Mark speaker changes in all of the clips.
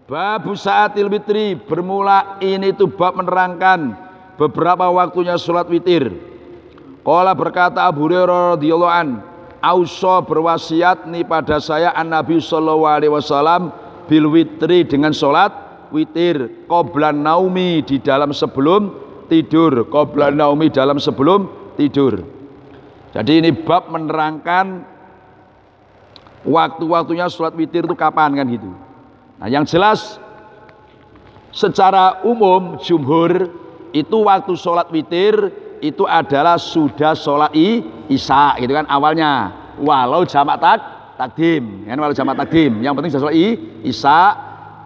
Speaker 1: Babu saatil witri, bermula ini itu bab menerangkan beberapa waktunya sholat witir. Qala berkata Abu Hurairah radhiyallahu an, auso berwasiat nih pada saya an Nabi sallallahu alaihi wasallam bil witri, dengan sholat witir, qoblan naumi, di dalam sebelum tidur, qoblan naumi, dalam sebelum tidur. Jadi ini bab menerangkan waktu-waktunya sholat witir itu kapan kan gitu. Nah yang jelas secara umum jumhur itu waktu sholat witir itu adalah sudah sholat isya gitu kan awalnya, walau jamak takdim kan, walau jamak takdim, yang penting sudah sholat isya.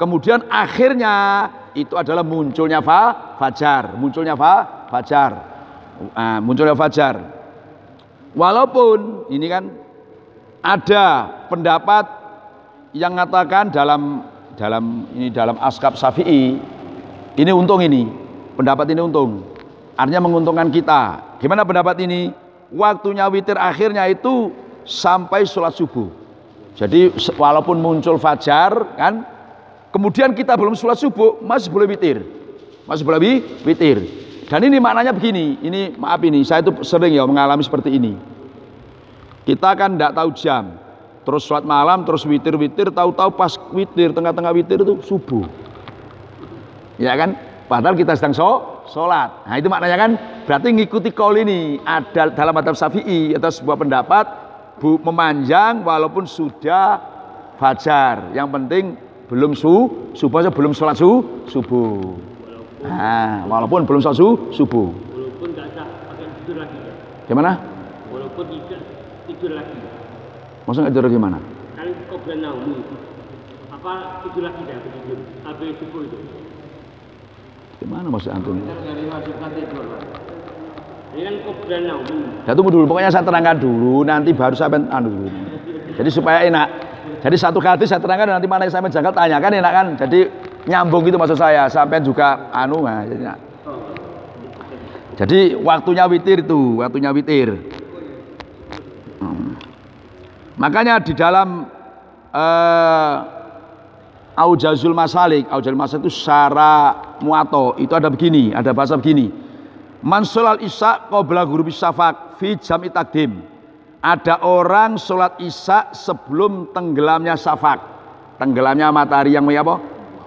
Speaker 1: Kemudian akhirnya itu adalah munculnya fajar, munculnya fajar. Walaupun ini kan ada pendapat yang mengatakan dalam Ashab Syafi'i ini untung, ini pendapat ini untung, artinya menguntungkan kita. Gimana pendapat ini? Waktunya witir akhirnya itu sampai sholat subuh. Jadi walaupun muncul fajar kan, kemudian kita belum sholat subuh, masih boleh witir, Dan ini maknanya begini, ini maaf ini saya itu sering ya mengalami seperti ini. Kita kan tidak tahu jam, terus sholat malam, terus witir, tahu-tahu pas witir, tengah-tengah witir itu subuh, ya kan? Padahal kita sedang sholat. Nah itu maknanya kan, berarti ngikuti qaul ini. Ada dalam mazhab Syafi'i atau sebuah pendapat memanjang walaupun sudah fajar. Yang penting belum subuh, belum sholat subuh. Nah, walaupun belum sholat subuh.
Speaker 2: Walaupun nggak sah pakai tidur lagi.
Speaker 1: Gimana?
Speaker 2: Walaupun tidak tidur lagi.
Speaker 1: Maksudnya tidur gimana?
Speaker 2: Kan qoblan naumi. Apa tidur lagi dah tidur? Habis subuh itu.
Speaker 1: Gimana maksud antum?
Speaker 2: Dari wajibkan tidur. Ini kan qoblan naumi.
Speaker 1: Ya tunggu dulu, pokoknya saya terangkan dulu, nanti baru saya dulu. Jadi supaya enak. Jadi satu kali saya terangkan, nanti mana yang saya menjangkau tanyakan enak kan? Jadi nyambung gitu maksud saya, sampai juga nah, jadi waktunya witir itu, Makanya di dalam Aujazul Masalik itu syara muato itu ada begini, ada bahasa begini. Man sholal isya qabla ghurubi syafaq fi jam'i takdim. Ada orang sholat isya sebelum tenggelamnya syafaq, tenggelamnya matahari yang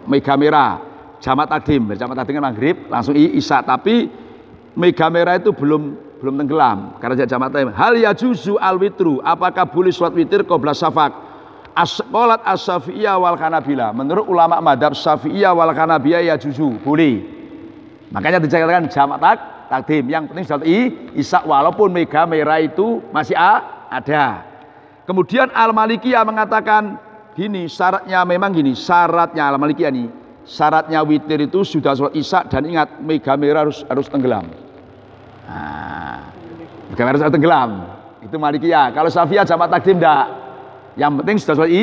Speaker 1: mega merah, jamak takdim kan maghrib langsung isya, tapi mega merah itu belum tenggelam karena jamak takdim. Hal yajuzu al witru, apakah boleh sholat witir qabla syafaq? As-qolat as-syafi'iyah wal hanabila, menurut ulama madhab syafi'iyah wal hanabila yajuzu, boleh. Makanya dikatakan jamak takdim, yang penting sholat isya walaupun mega merah itu masih ada. Kemudian al-malikiyah mengatakan gini, syaratnya memang gini, syaratnya al-malikiyah nih, syaratnya witir itu sudah sholat isya, dan ingat mega merah harus tenggelam. Nah, mega merah harus tenggelam, itu malikiyah. Kalau syafi'iyah jamak takdim enggak, yang penting sudah sholat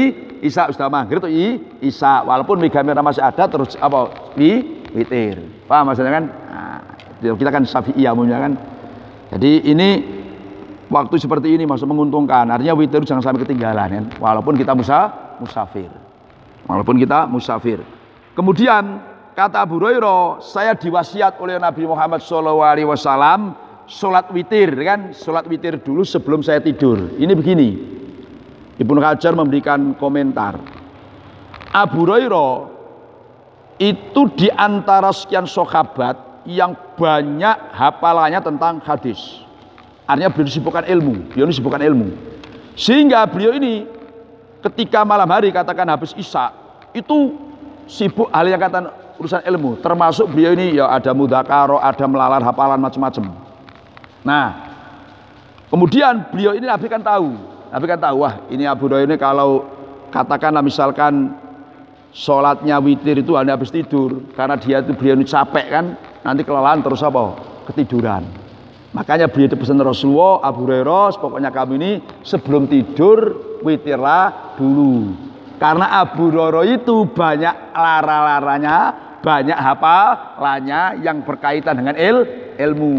Speaker 1: isya, sudah maghrib itu isya walaupun mega merah masih ada, terus witir. Paham maksudnya kan? Nah, kita kan Syafi'iyah umumnya kan. Jadi ini waktu seperti ini maksud menguntungkan. Artinya witir jangan sampai ketinggalan kan, walaupun kita musafir. Kemudian kata Abu Hurairah, saya diwasiat oleh Nabi Muhammad SAW sholat witir kan, sholat witir dulu sebelum saya tidur. Ini begini, Ibnu Hajar memberikan komentar. Abu Hurairah itu diantara sekian sahabat yang banyak hafalannya tentang hadis. Artinya beliau disibukkan ilmu, sehingga beliau ini ketika malam hari katakan habis isya itu sibuk hal yang kata urusan ilmu, termasuk beliau ini ya ada mudzakarah, ada melalar hafalan macam-macam. Nah, kemudian beliau ini Nabi kan tahu, wah ini Abu Hurairah ini kalau katakanlah misalkan sholatnya witir itu hanya habis tidur, karena beliau ini capek kan, nanti kelelahan terus ketiduran. Makanya beliau itu pesan Rasulullah, Abu Hurairah, pokoknya kamu ini sebelum tidur witirlah dulu. Karena Abu Hurairah itu banyak lara-laranya, banyak hafalannya yang berkaitan dengan ilmu.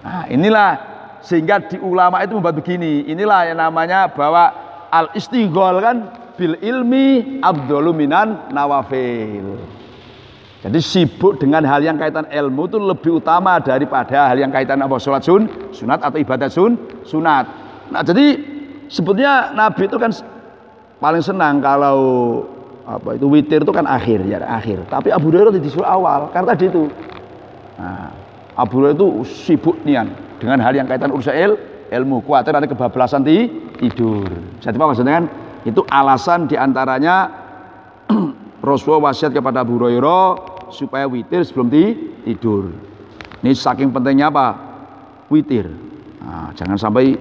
Speaker 1: Nah, inilah sehingga di ulama itu membuat begini. Inilah yang namanya bahwa al-istighol kan, bil ilmi afdalu minan nawafil. Jadi sibuk dengan hal yang kaitan ilmu itu lebih utama daripada hal yang kaitan apa sholat sunat atau ibadah sunat. Nah, jadi sebetulnya Nabi itu kan paling senang kalau apa itu witir itu kan akhir. Tapi Abu Hurairah disuruh awal karena tadi itu. Nah, Abu Hurairah itu sibuk nian dengan hal yang kaitan urusan ilmu, khawatir nanti kebablasan tidur. Jadi apa maksudnya kan? Itu alasan diantaranya Rasulullah wasiat kepada Abu Hurairah supaya witir sebelum tidur. Ini saking pentingnya apa? Witir. Nah, jangan sampai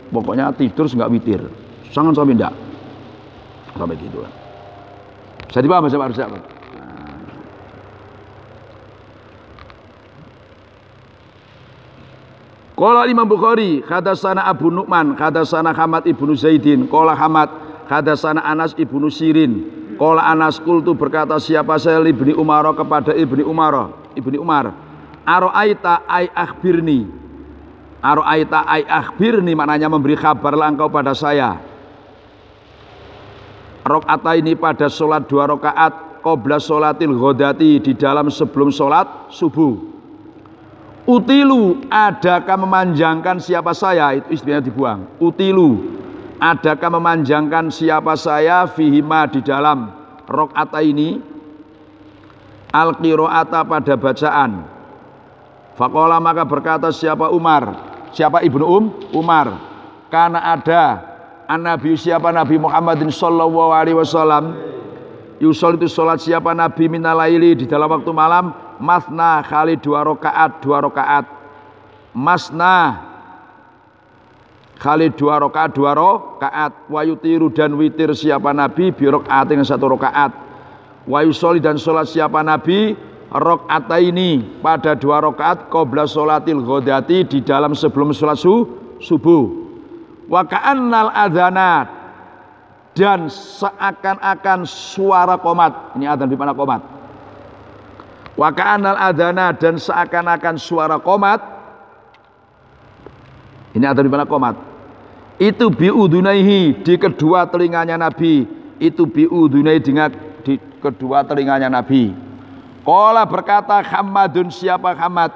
Speaker 1: pokoknya tidur nggak witir. Jangan sampai enggak. Sampai gitu. Jadi apa Mas harus apa? Qala Imam Bukhari, hadatsana Abu Nu'man, hadatsana Hamad ibnu Zaidin, qala Hamad, hadatsana Anas ibnu Sirin. Qala Anas qultu berkata siapa saya Ibni Umar kepada Ibni Umar. Aro'aita ay akhbirni. Aro'aita ay akhbirni maknanya memberi kabarlah engkau pada saya. Rakaat ini pada sholat 2 rakaat qabla sholatil ghadati di dalam sebelum sholat subuh. Utilu adakah memanjangkan siapa saya, itu istrinya dibuang. Utilu adakah memanjangkan siapa saya fihima di dalam rakaat ini al-qiraata pada bacaan. Faqala maka berkata siapa Ibnu Umar, karena ada an-nabi siapa Nabi Muhammadin sallallahu alaihi wasallam yusol itu sholat siapa Nabi minalaili di dalam waktu malam masna kali 2 rakaat masna kali 2 rakaat wa yutiru dan witir siapa Nabi bi rakaat dengan 1 rakaat wa yusoli dan sholat siapa Nabi rakaataini pada 2 rakaat qabla sholatil ghadati di dalam sebelum sholat subuh wa ka'annal adzana dan seakan-akan suara qomat. Ini adzan di mana qomat? Wa ka'annal adzana dan seakan-akan suara qomat. Ini adzan di mana qomat? Itu biudunaihi di kedua telinganya Nabi. Itu biudunaihi di kedua telinganya Nabi. Qala berkata Hamadun siapa Hamad?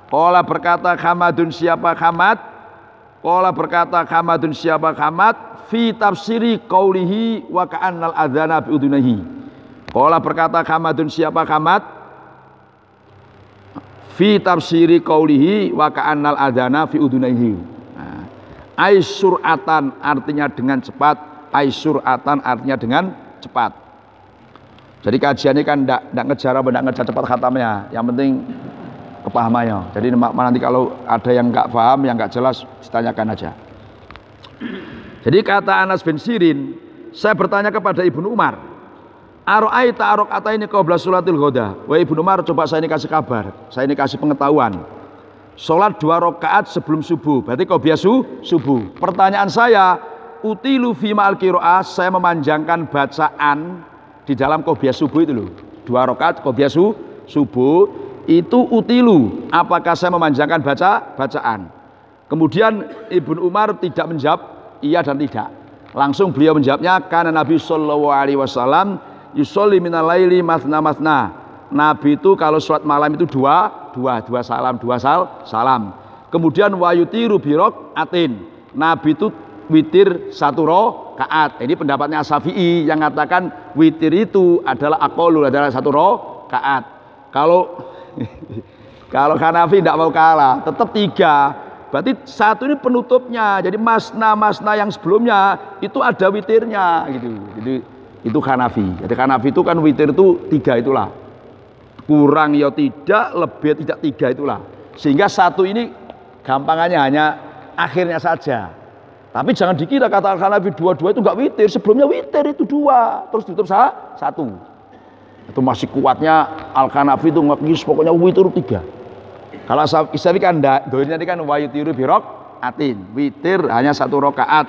Speaker 1: Qala berkata Hamadun siapa Hamad? Qala berkata Hamadun siapa Hamad? Fi tafsiri qaulihi wa ka'annal adzana bi udunaihi. Qala berkata Hamadun siapa Hamad? Fi tafsiri qaulihi wa ka'annal adzana fi udunaihi. Ai sur'atan artinya dengan cepat, ai sur'atan artinya dengan cepat. Jadi kajian ini kan enggak ngejar cepat khatamnya, yang penting kepahamannya. Jadi nanti kalau ada yang enggak paham, yang enggak jelas ditanyakan aja. Jadi kata Anas bin Sirin, saya bertanya kepada Ibnu Umar, aro'aita rakaataini qabla sholatil ghada. Wahai Ibnu Umar, coba saya ini kasih kabar, saya ini kasih pengetahuan. Sholat 2 rakaat sebelum subuh, berarti qabla subuh. Pertanyaan saya, utilu fi ma'al qiraah, saya memanjangkan bacaan di dalam qabla subuh itu loh. 2 rakaat qabla subuh itu utilu. Apakah saya memanjangkan bacaan? Kemudian Ibnu Umar tidak menjawab iya dan tidak. Langsung beliau menjawabnya karena Nabi sallallahu alaihi wasallam yusolli minal laili masna. Nabi itu kalau sholat malam itu dua salam. Kemudian wayutiru birokaatin. Nabi itu witir 1 rakaat. Ini pendapatnya Syafi'i yang mengatakan witir itu adalah aqallu, adalah 1 rakaat. Kalau Hanafi tidak mau kalah, tetap 3. Berarti 1 ini penutupnya. Jadi masna yang sebelumnya itu ada witirnya gitu. Jadi itu Hanafi. Jadi Hanafi itu kan witir itu 3 itulah. Kurang ya tidak, lebih tidak 3 itulah. Sehingga 1 ini gampangannya hanya akhirnya saja. Tapi jangan dikira kata Hanafi 2 itu enggak witir. Sebelumnya witir itu 2, terus ditutup 1. Itu masih kuatnya Al-Hanafi itu ngekis pokoknya witir 3. Kalau Syafi'i kan enggak, doanya ini kan wayutiru birokaatin, witir hanya 1 rakaat.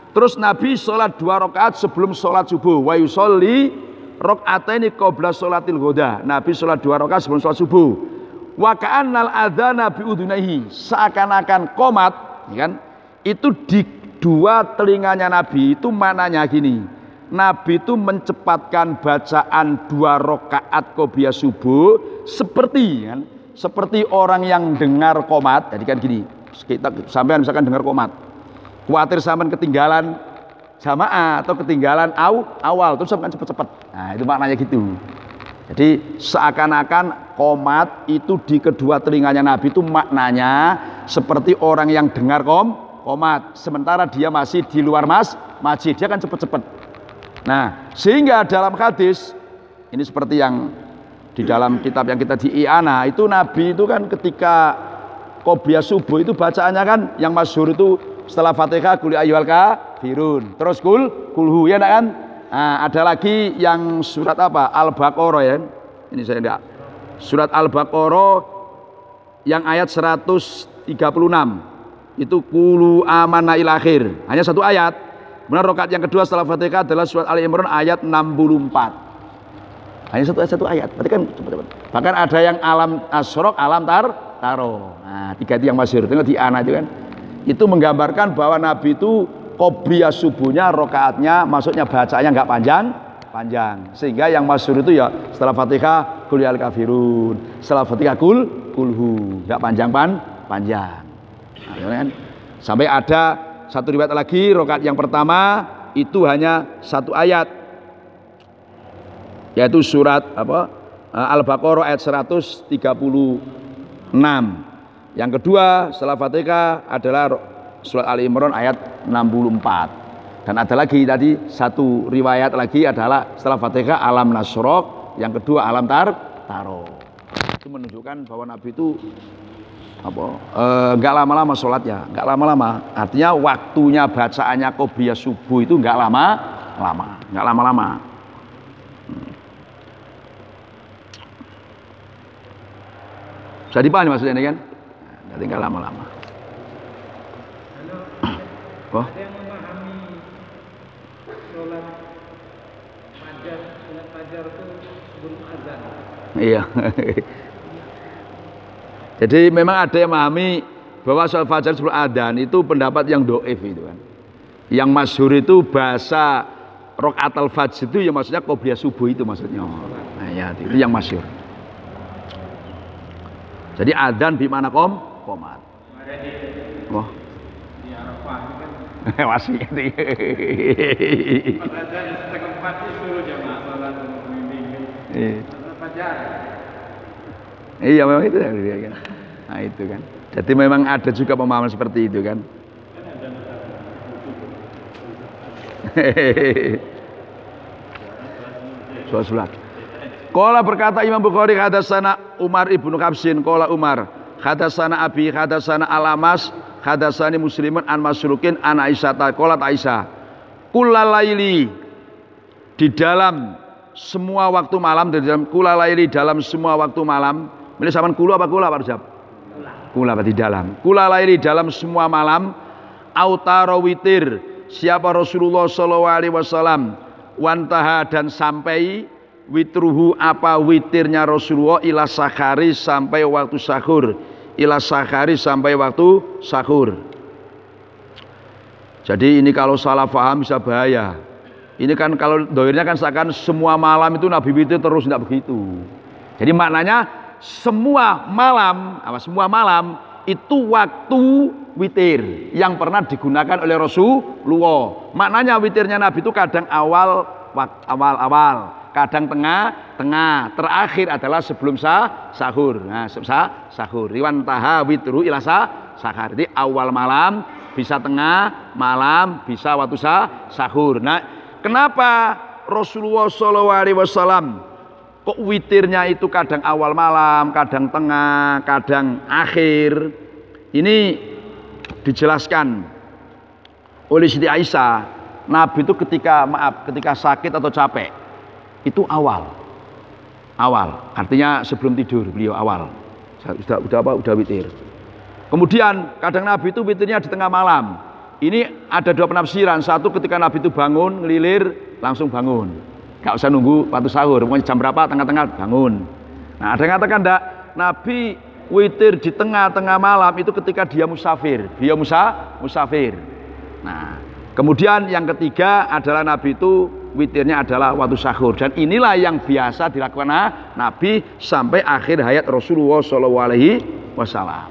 Speaker 1: Terus Nabi sholat 2 rakaat sebelum sholat subuh. Wa yusolli rakaataini qabla sholatil ghada. Nabi sholat 2 rakaat sebelum sholat subuh. Wa ka'annal adzana bi udunaihi, seakan-akan qomat, ya kan? Itu di 2 telinganya Nabi. Itu mananya gini. Nabi itu mencepatkan bacaan 2 rakaat qobliyah subuh seperti kan, seperti orang yang dengar qomat. Jadi kan gini, kita sampean misalkan dengar qomat, khawatir sampean ketinggalan jamaah atau ketinggalan awal terus sampean cepet-cepet. Nah, itu maknanya gitu. Jadi seakan-akan qomat itu di kedua telinganya Nabi itu maknanya seperti orang yang dengar qomat, sementara dia masih di luar masjid, dia kan cepet-cepet. Nah, sehingga dalam hadis ini seperti yang di dalam kitab yang kita di I'ana itu Nabi itu kan ketika qobliyah subuh itu bacaannya kan yang masyhur itu setelah Fatihah qul ya ayyuhal kafirun, terus kulhu ya kan. Nah, ada lagi yang surat apa? Al-Baqarah ya. Ini saya enggak. Surat Al-Baqarah yang ayat 136. Itu qulu amanna ila akhir. Hanya satu ayat. Kemudian rakaat yang kedua setelah Fatihah adalah surat Ali Imran ayat 64. Hanya satu ayat. Berarti kan cepat-cepat. Bahkan ada yang alam asyraq, alam taro. Nah, 3 itu yang masyhur. Tengok di ana itu kan. Itu menggambarkan bahwa Nabi itu qobliyah subuhnya rakaatnya maksudnya bacaannya enggak panjang. Sehingga yang masyhur itu ya setelah Fatihah qul ya kafirun, setelah Fatihah kulhu, enggak panjang. Nah, kan? Sampai ada satu riwayat lagi rakaat yang pertama itu hanya 1 ayat, yaitu surat Al-Baqarah ayat 136. Yang kedua setelah Fatihah adalah surat Ali Imran ayat 64. Dan ada lagi tadi satu riwayat lagi adalah setelah Fatihah alam nasrok, yang kedua alam taro. Itu menunjukkan bahwa Nabi itu enggak lama-lama sholatnya, enggak lama-lama. Artinya waktunya bacaannya qobliyah subuh itu enggak lama-lama. Bisa dipahami maksudnya ini kan? Jadi enggak lama-lama. Oh.
Speaker 3: Ada yang memahami sholat fajar itu sebelum azan.
Speaker 1: Iya. Jadi memang ada yang memahami bahwa sholat fajar sebelum adzan itu pendapat yang doif itu kan. Yang masyhur itu bahasa rakaat al-fajr itu ya maksudnya qobliyah subuh itu maksudnya. Nah ya itu yang masyhur. Jadi adzan di mana qomat. Oh.
Speaker 3: Di Arafah kan.
Speaker 1: Masih gitu.
Speaker 3: Pas adzan setengah 4 disuruh jamaah salat membimbing. Fajar.
Speaker 1: Iya memang itu kan. Nah itu kan. Jadi memang ada juga pemahaman seperti itu kan. Sholat. Qala berkata Imam Bukhari hadatsana Umar ibnu Habsin qala Umar hadatsana Abi hadatsana Alamas hadatsani Muslimun an Masrukin an Aisyah qalat Aisyah kullalaili di dalam semua waktu malam, di dalam kulalaili dalam semua waktu malam. Milih sampean kula apa kula Pak Rujab? Kula di dalam. Kulalaili dalam semua malam autaro witir siapa Rasulullah sallallahu alaihi wasallam wantaha dan sampai witruhu apa witirnya Rasulullah ila sakhari sampai waktu sahur, ila sakhari sampai waktu sahur. Jadi ini kalau salah paham bisa bahaya. Ini kan kalau doirnya kan seakan semua malam itu Nabi witir terus, tidak begitu. Jadi maknanya semua malam itu waktu witir yang pernah digunakan oleh Rasulullah. Maknanya witirnya Nabi itu kadang awal, kadang tengah, terakhir adalah sebelum sahur. Nah, sahur. Riwan taha witru ila sahar. Jadi awal malam, bisa tengah malam, bisa waktu sahur. Nah, kenapa Rasulullah SAW kok witirnya itu kadang awal malam, kadang tengah, kadang akhir? Ini dijelaskan oleh Siti Aisyah. Nabi itu ketika sakit atau capek itu awal, artinya sebelum tidur beliau awal. Udah witir. Kemudian kadang Nabi itu witirnya di tengah malam. Ini ada 2 penafsiran. Satu ketika Nabi itu bangun ngelilir langsung bangun. Gak usah nunggu waktu sahur, pokoknya jam berapa tengah-tengah bangun. Nah ada yang katakan enggak, Nabi witir di tengah-tengah malam itu ketika dia musafir. Musafir. Nah kemudian yang ketiga adalah Nabi itu witirnya adalah waktu sahur, dan inilah yang biasa dilakukan Nabi sampai akhir hayat Rasulullah Shallallahu Alaihi Wasallam.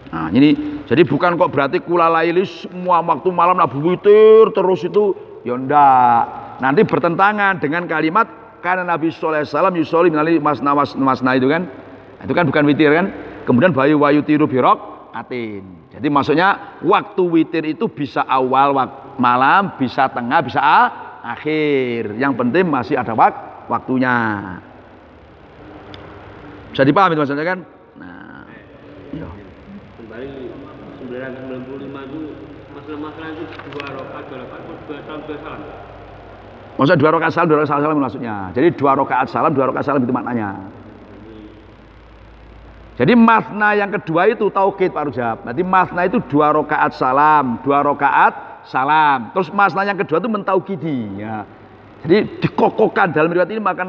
Speaker 1: Nah ini jadi bukan kok berarti kula laili semua waktu malam Nabi witir terus itu, ya ndak. Nanti bertentangan dengan kalimat karena Nabi Shallallahu Alaihi Wasallam yusoli minali masna itu kan, itu kan bukan witir kan. Kemudian bayu wayu tiru birok atin. Jadi maksudnya waktu witir itu bisa awal malam, bisa tengah, bisa akhir. Yang penting masih ada waktunya. Bisa dipahami maksudnya kan? Nah, iya.
Speaker 2: Kembali 995 itu masalah-masalah itu 2 rakaat, 2 salam, 2 salam.
Speaker 1: Maksudnya 2 rakaat salam, 2 rakaat salam maksudnya. Jadi 2 rakaat salam, 2 rakaat salam itu maknanya. Jadi masna yang kedua itu taukid Pak Rujab. Nanti masna itu 2 rakaat salam, 2 rakaat salam. Terus masna yang kedua itu mentaukidi. Ya. Jadi dikokohkan dalam riwayat ini, maka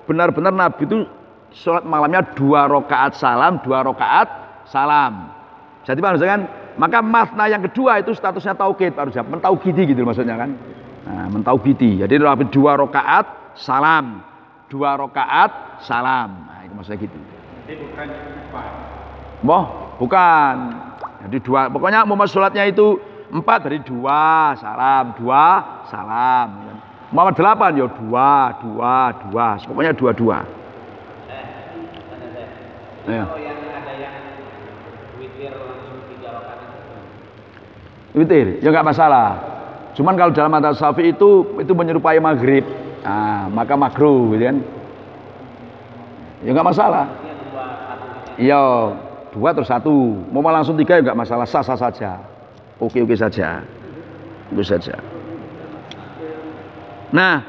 Speaker 1: benar-benar Nabi itu sholat malamnya 2 rakaat salam, 2 rakaat salam. Jadi Pak Rujab kan, maka masna yang kedua itu statusnya taukid Pak Rujab, mentaukidi gitu maksudnya kan. Nah, mentaukidi. Jadi 2 rakaat salam, 2 rakaat salam. Nah, itu maksudnya gitu.
Speaker 3: Jadi bukan apa?
Speaker 1: Bukan. Jadi 2, pokoknya mau sholatnya itu 4 dari 2 salam, 2 salam. Mau 8 ya 2. Pokoknya 2. Ya.
Speaker 3: Kalau yang ada yang witir langsung 3 rakaat.
Speaker 1: Witir, ya nggak masalah. Cuman kalau dalam mazhab Syafi'i itu menyerupai maghrib, nah, maka makruh, gitu kan? Ya nggak masalah. Iya, 2 terus 1. Mau langsung 3 ya nggak masalah, sah-sah saja. Oke saja. Itu saja. Nah,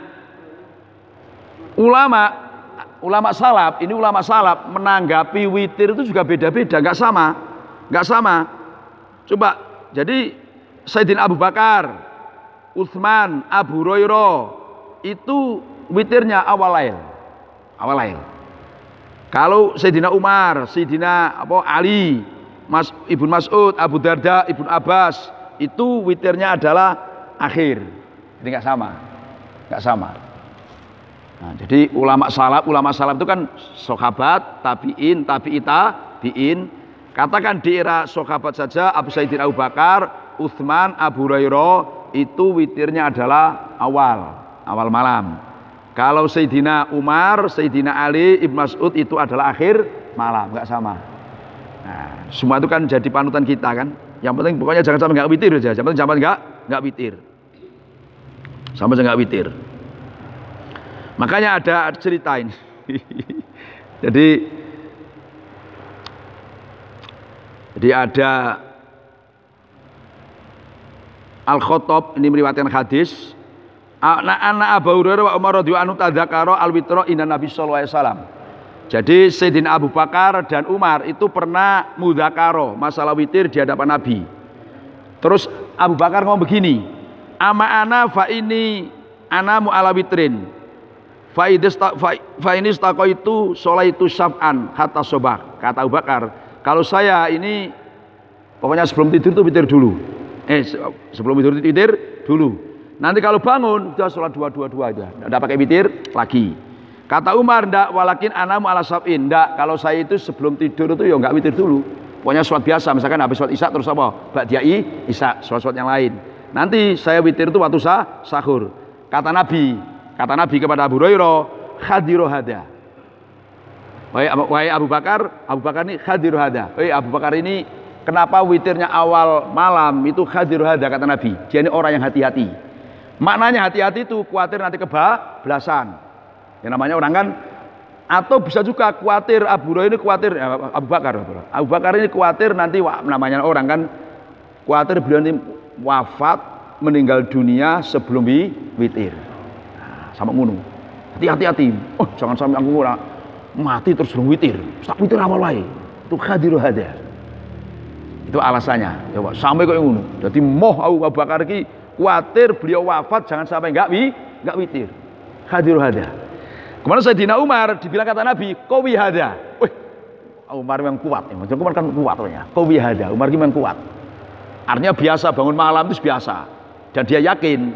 Speaker 1: ulama salaf menanggapi witir itu juga beda-beda, nggak sama. Coba, jadi Sayyidina Abu Bakar, Utsman, Abu Hurairah itu witirnya awal lail. Kalau Sayyidina Umar, Sayyidina Ali, Ibnu Mas'ud, Abu Darda, Ibnu Abbas itu witirnya adalah akhir. Jadi nggak sama. Nah, jadi ulama salaf itu kan sahabat, tabi'in. Katakan di era sahabat saja, Sayyidina Abu Bakar, Utsman, Abu Hurairah itu witirnya adalah awal malam. Kalau Sayyidina Umar, Sayyidina Ali, Ibnu Mas'ud itu adalah akhir malam, nggak sama. Nah, semua itu kan jadi panutan kita kan. Yang penting pokoknya jangan sampai nggak witir aja. Jangan sampai nggak witir. Sampai nggak witir. Makanya ada cerita ini. Jadi ada Al-Khattab ini meriwayatkan hadis. Anak Abu Hurairah wa Umar radhiyallahu anhu tadzakara al-witra inna Nabi sallallahu alaihi wasallam. Jadi Sayyidina Abu Bakar dan Umar itu pernah mudzakaro masalah witir di hadapan Nabi. Terus Abu Bakar ngomong begini, "Ama ana fa ini ana mu'ala witrin. Fa ini staqaitu sholaitu syaf'an hatta sobah." Kata Abu Bakar, kalau saya ini pokoknya sebelum tidur tuh witir dulu. Sebelum tidur dulu. Nanti kalau bangun sudah sholat 2 itu, enggak pakai witir lagi. Kata Umar, ndak, walakin anamu ala sab'in. Ndak, kalau saya itu sebelum tidur itu ya enggak witir dulu. Pokoknya sholat biasa, misalkan habis sholat isya terus apa? Ba'diyai isya, sholat yang lain. Nanti saya witir itu waktu sahur. Kata Nabi kepada Abu Hurairah, khadiru hada. Wahai Abu Bakar ini khadiru hada. Wahai Abu Bakar ini kenapa witirnya awal malam itu khadiru hada, kata Nabi. Dia ini orang yang hati-hati. Maknanya hati-hati itu khawatir nanti kebablasan. Yang namanya orang kan, atau bisa juga khawatir Abu Bakar ini khawatir nanti namanya orang kan khawatir beliau ini wafat meninggal dunia sebelum witir. Nah, sama ngono. Hati-hati. Oh, jangan sampai aku mati terus belum witir. Tak witir awal wae. Itu khadiru hada. Itu alasannya. Coba sampai kok ngono. Jadi Abu Bakar iki khawatir beliau wafat jangan sampai enggak witir. Khadiru hada. Kemudian Sayyidina Umar dibilang kata Nabi, "Qawi hada." Wih, Umar memang kuat. Umar kan kuat ya. Qawi hada. Umar memang kuat. Artinya biasa bangun malam itu biasa. Dan dia yakin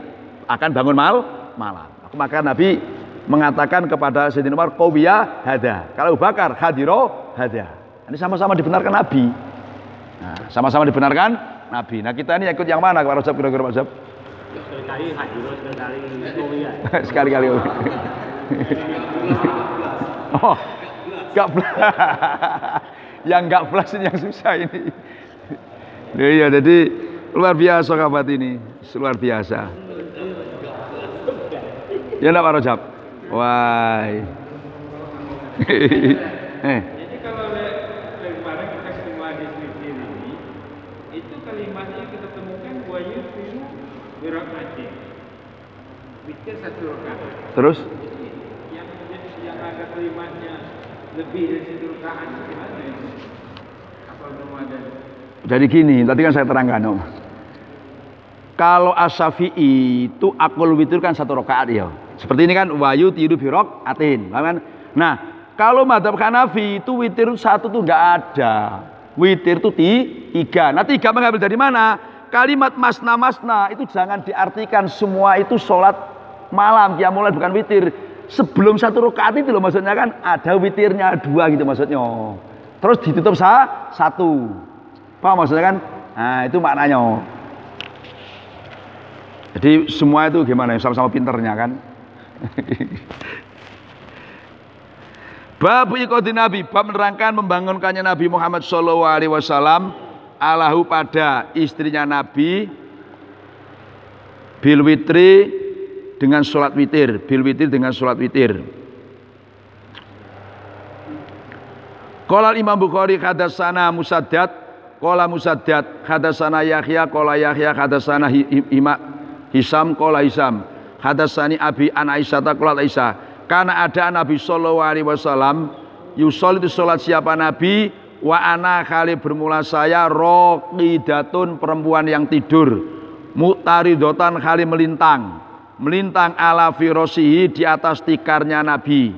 Speaker 1: akan bangun malam. Maka Nabi mengatakan kepada Sayyidina Umar, qawiya hada. Kalau Abu Bakar, hadiro hada. Ini sama-sama dibenarkan Nabi. Nah, sama-sama dibenarkan Nabi. Nah, kita ini ikut yang mana Pak Rajab, kira-kira Pak Rajab?
Speaker 2: Sekali hadiro, sekali qawiya.
Speaker 1: Sekali-kali. Oh, enggak yang enggak flash ini yang susah ini. Iya, jadi luar biasa kabar ini, luar biasa. Ya enggak Pak Rajab? Wah.
Speaker 4: Jadi kalau kemarin kita ketemu hadis witir ini, itu kalimatnya kita temukan wa yufiru bi rak'atin. Witir 1 rakaat.
Speaker 1: Terus?
Speaker 4: Yang ada kalimatnya lebih dari 1 rakaat gimana itu? Apa belum ada?
Speaker 1: Jadi gini, tadi kan saya terangkan, Om. Kalau Asy-Syafi'i itu akul witir kan 1 rakaat ya. Seperti ini kan wayu tiru birok atin, kan? Nah, kalau madzhab Hanafi itu witir 1 tuh enggak ada. Witir itu 3. Nah, 3 mengambil dari mana? Kalimat masna itu jangan diartikan semua itu sholat malam, qiyamul lail bukan witir. Sebelum 1 rakaat itu loh maksudnya kan ada witirnya 2 gitu maksudnya. Terus ditutup 1. Paham maksudnya kan? Nah, itu maknanya. Jadi semua itu gimana? Sama-sama pinternya kan? Bab iqadin Nabi, bab menerangkan membangunkannya Nabi Muhammad SAW alahu pada istrinya Nabi bil witri dengan sholat witir, bil witir dengan sholat witir. Qala Imam Bukhari hadatsana Musaddad, qala Musaddad hadatsana Yahya, qala Yahya hadatsana Hisam, qala Hisam hadatsani Abi an Aisyah qala Aisyah, karena ada Nabi sallallahu alaihi wasallam yusolli itu salat siapa Nabi wa ana kali bermula saya raqidatun perempuan yang tidur muqtaridotan kali melintang ala firasihi di atas tikarnya Nabi.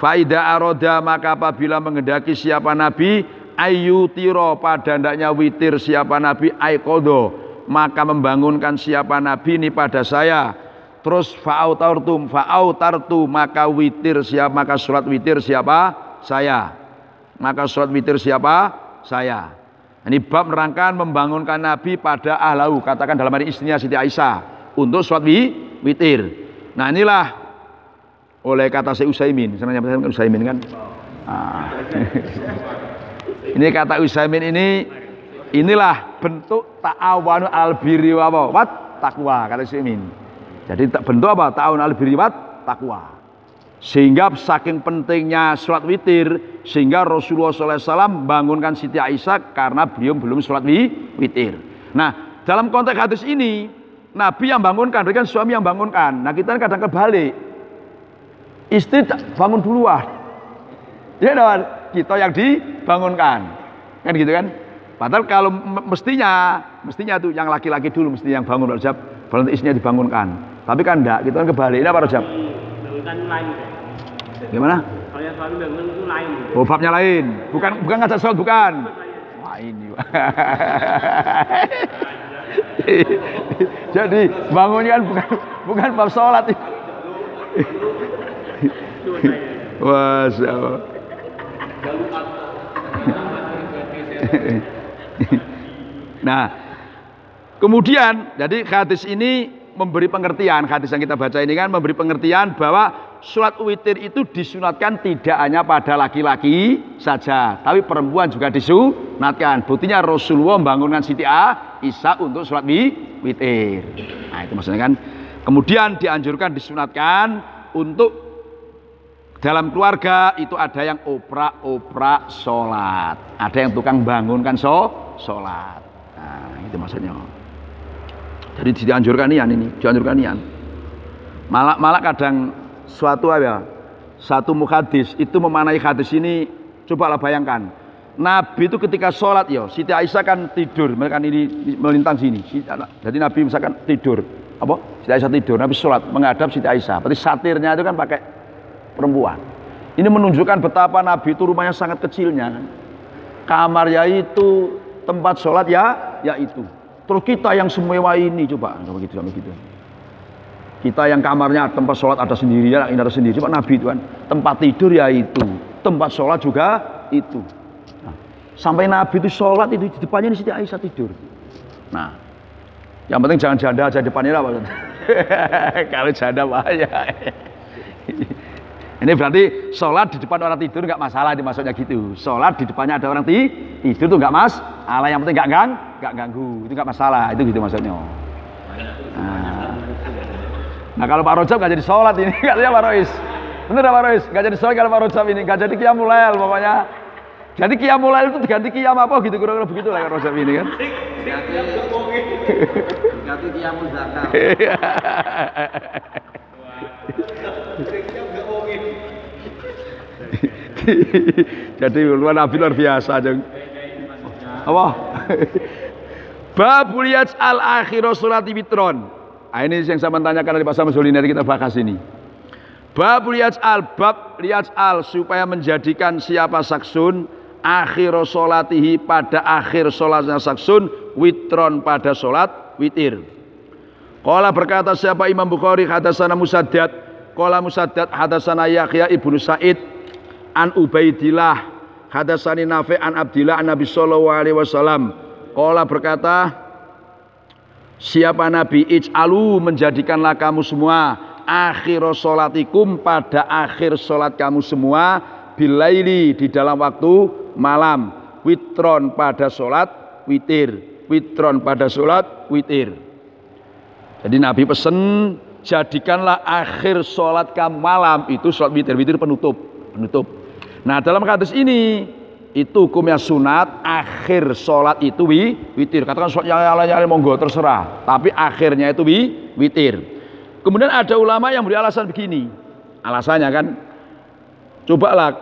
Speaker 1: Faida aroda maka apabila menghendaki siapa Nabi ayu tiro pada hendaknya witir siapa Nabi aikodo maka membangunkan siapa Nabi ini pada saya. Terus fa'autartu maka witir siapa, maka sholat witir siapa? Saya. Maka sholat witir siapa? Saya. Ini bab menerangkan membangunkan Nabi pada ahlahu, katakan dalam hari istrinya Siti Aisyah untuk sholat witir. Nah, inilah oleh kata Syekh Utsaimin, sebenarnya Utsaimin kan. Ini kata Utsaimin inilah bentuk ta'awanu al-birri wa taqwa kata Syekh Utsaimin. Jadi bentuk apa? Ta'awun al-birri wa taqwa. Sehingga saking pentingnya sholat witir, sehingga Rasulullah SAW bangunkan Siti Aisyah karena beliau belum sholat witir. Nah, dalam konteks hadis ini, Nabi yang bangunkan, bukan suami yang bangunkan. Nah, kita kadang kebalik. Istri bangun duluan. Ya, kita yang dibangunkan. Kan gitu kan? Padahal kalau mestinya tuh yang laki-laki dulu mesti yang bangun, Rajab, baru istrinya dibangunkan. Tapi kan enggak, kita kan kebalik. Ini apa Rajab?
Speaker 2: Bangunkan lain.
Speaker 1: Gimana?
Speaker 2: Kalau yang suami bangun itu lain.
Speaker 1: Oh, babnya lain. Bukan ngajak sholat, bukan. Wah, ini. Jadi bangunnya kan bukan bab sholat. Masya Allah. Nah, kemudian jadi hadis ini memberi pengertian, hadis yang kita baca ini kan memberi pengertian bahwa sholat witir itu disunatkan tidak hanya pada laki-laki saja, tapi perempuan juga disunatkan. Buktinya Rasulullah membangunkan Siti Aisyah untuk sholat witir. Nah, itu maksudnya kan. Kemudian dianjurkan disunatkan untuk dalam keluarga itu ada yang oprak sholat, ada yang tukang bangunkan sholat. Nah, itu maksudnya. Jadi dianjurkan ini, dianjurkan nian. Malah kadang satu muhadis itu memanai hadis ini, cobalah bayangkan. Nabi itu ketika sholat ya, Siti Aisyah kan tidur, mereka ini melintang sini. Jadi Nabi misalkan tidur, Siti Aisyah tidur, Nabi sholat menghadap Siti Aisyah. Berarti satirnya itu kan pakai perempuan. Ini menunjukkan betapa Nabi itu rumahnya sangat kecilnya. Kamarnya itu, tempat sholat ya itu. Terus kita yang semewah ini coba begitu. Kita yang kamarnya tempat sholat ada sendiri, ya ada sendiri. Cuma Nabi itu kan tempat tidur ya itu, tempat sholat juga itu. Nah, sampai Nabi itu sholat itu di depannya di Siti Aisyah tidur. Nah, yang penting jangan janda aja depannya apa? Kalau janda bahaya. Ini berarti sholat di depan orang tidur nggak masalah, dimaksudnya gitu. Sholat di depannya ada orang tidur tuh nggak masalah, yang penting nggak ganggu, itu nggak masalah, itu gitu maksudnya. Nah kalau Pak Rojab nggak jadi sholat ini, katanya Pak Rois, bener Pak Rois, nggak jadi sholat kalau Pak Rojab ini, nggak jadi qiyamul lail pokoknya. Jadi qiyamul lail itu diganti qiyam apa gitu, kira-kira begitu lah Pak Rojab ini kan.
Speaker 3: Ganti qiyamul zakar.
Speaker 1: Jadi Nabi luar biasa jeng. Apa? Babul yaj'al akhir sholati witron. Nah, ini yang saya tanyakan dari Pak Samsul ini, kita bahas ini. Babul yaj'al, bab yaj'al supaya menjadikan siapa saksun akhir sholatihi pada akhir sholatnya saksun witron pada sholat witir. Qala berkata siapa Imam Bukhari hadatsana Musaddad, qala Musaddad hadatsana Yahya ibnu Sa'id an Ubaidillah hadatsani Nafi' an Abdillah an Nabi sallallahu alaihi wasallam. Qala berkata siapa Nabi ij'alu menjadikanlah kamu semua akhir sholatikum pada akhir sholat kamu semua bilaili di dalam waktu malam witron pada sholat witir, witron pada sholat witir. Jadi Nabi pesen jadikanlah akhir sholat kamu malam itu sholat witir, witir penutup. Nah dalam hadis ini itu hukumnya sunat, akhir sholat itu witir. Katakan sholat yang lain monggo terserah, tapi akhirnya itu witir. Kemudian ada ulama yang beri alasan begini, alasannya kan, cobalah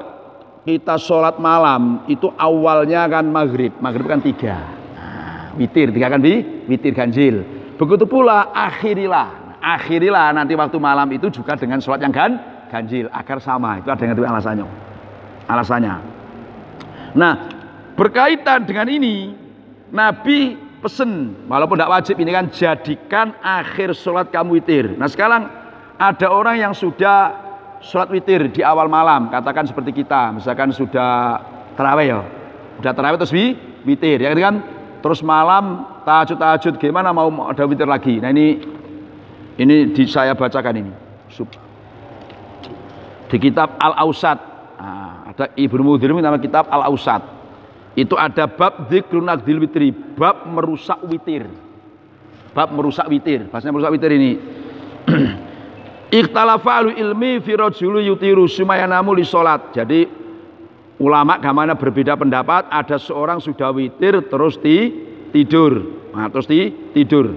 Speaker 1: kita sholat malam itu awalnya kan maghrib kan 3, nah, witir 3 kan witir ganjil. Begitu pula akhirilah nanti waktu malam itu juga dengan sholat yang ganjil agar sama. Itu ada yang alasannya. Nah berkaitan dengan ini Nabi pesen, walaupun tidak wajib ini kan, jadikan akhir sholat kamu witir. Nah sekarang ada orang yang sudah sholat witir di awal malam, katakan seperti kita, misalkan sudah tarawih ya, udah tarawih terus witir ya kan, terus malam tahajud gimana mau ada witir lagi. Nah ini saya bacakan ini di kitab Al-Ausat. Nah, ada Ibnu Mudhir nama kitab Al-Ausat. Itu ada bab dzikrun naqdil witri, bab merusak witir. Bahasanya merusak witir ini. Ikhtalafa ahlu ilmi fi rajuli yutiru sumayanamu li sholat. Jadi ulama gamana berbeda pendapat, ada seorang sudah witir terus tidur. Nah, terus tidur.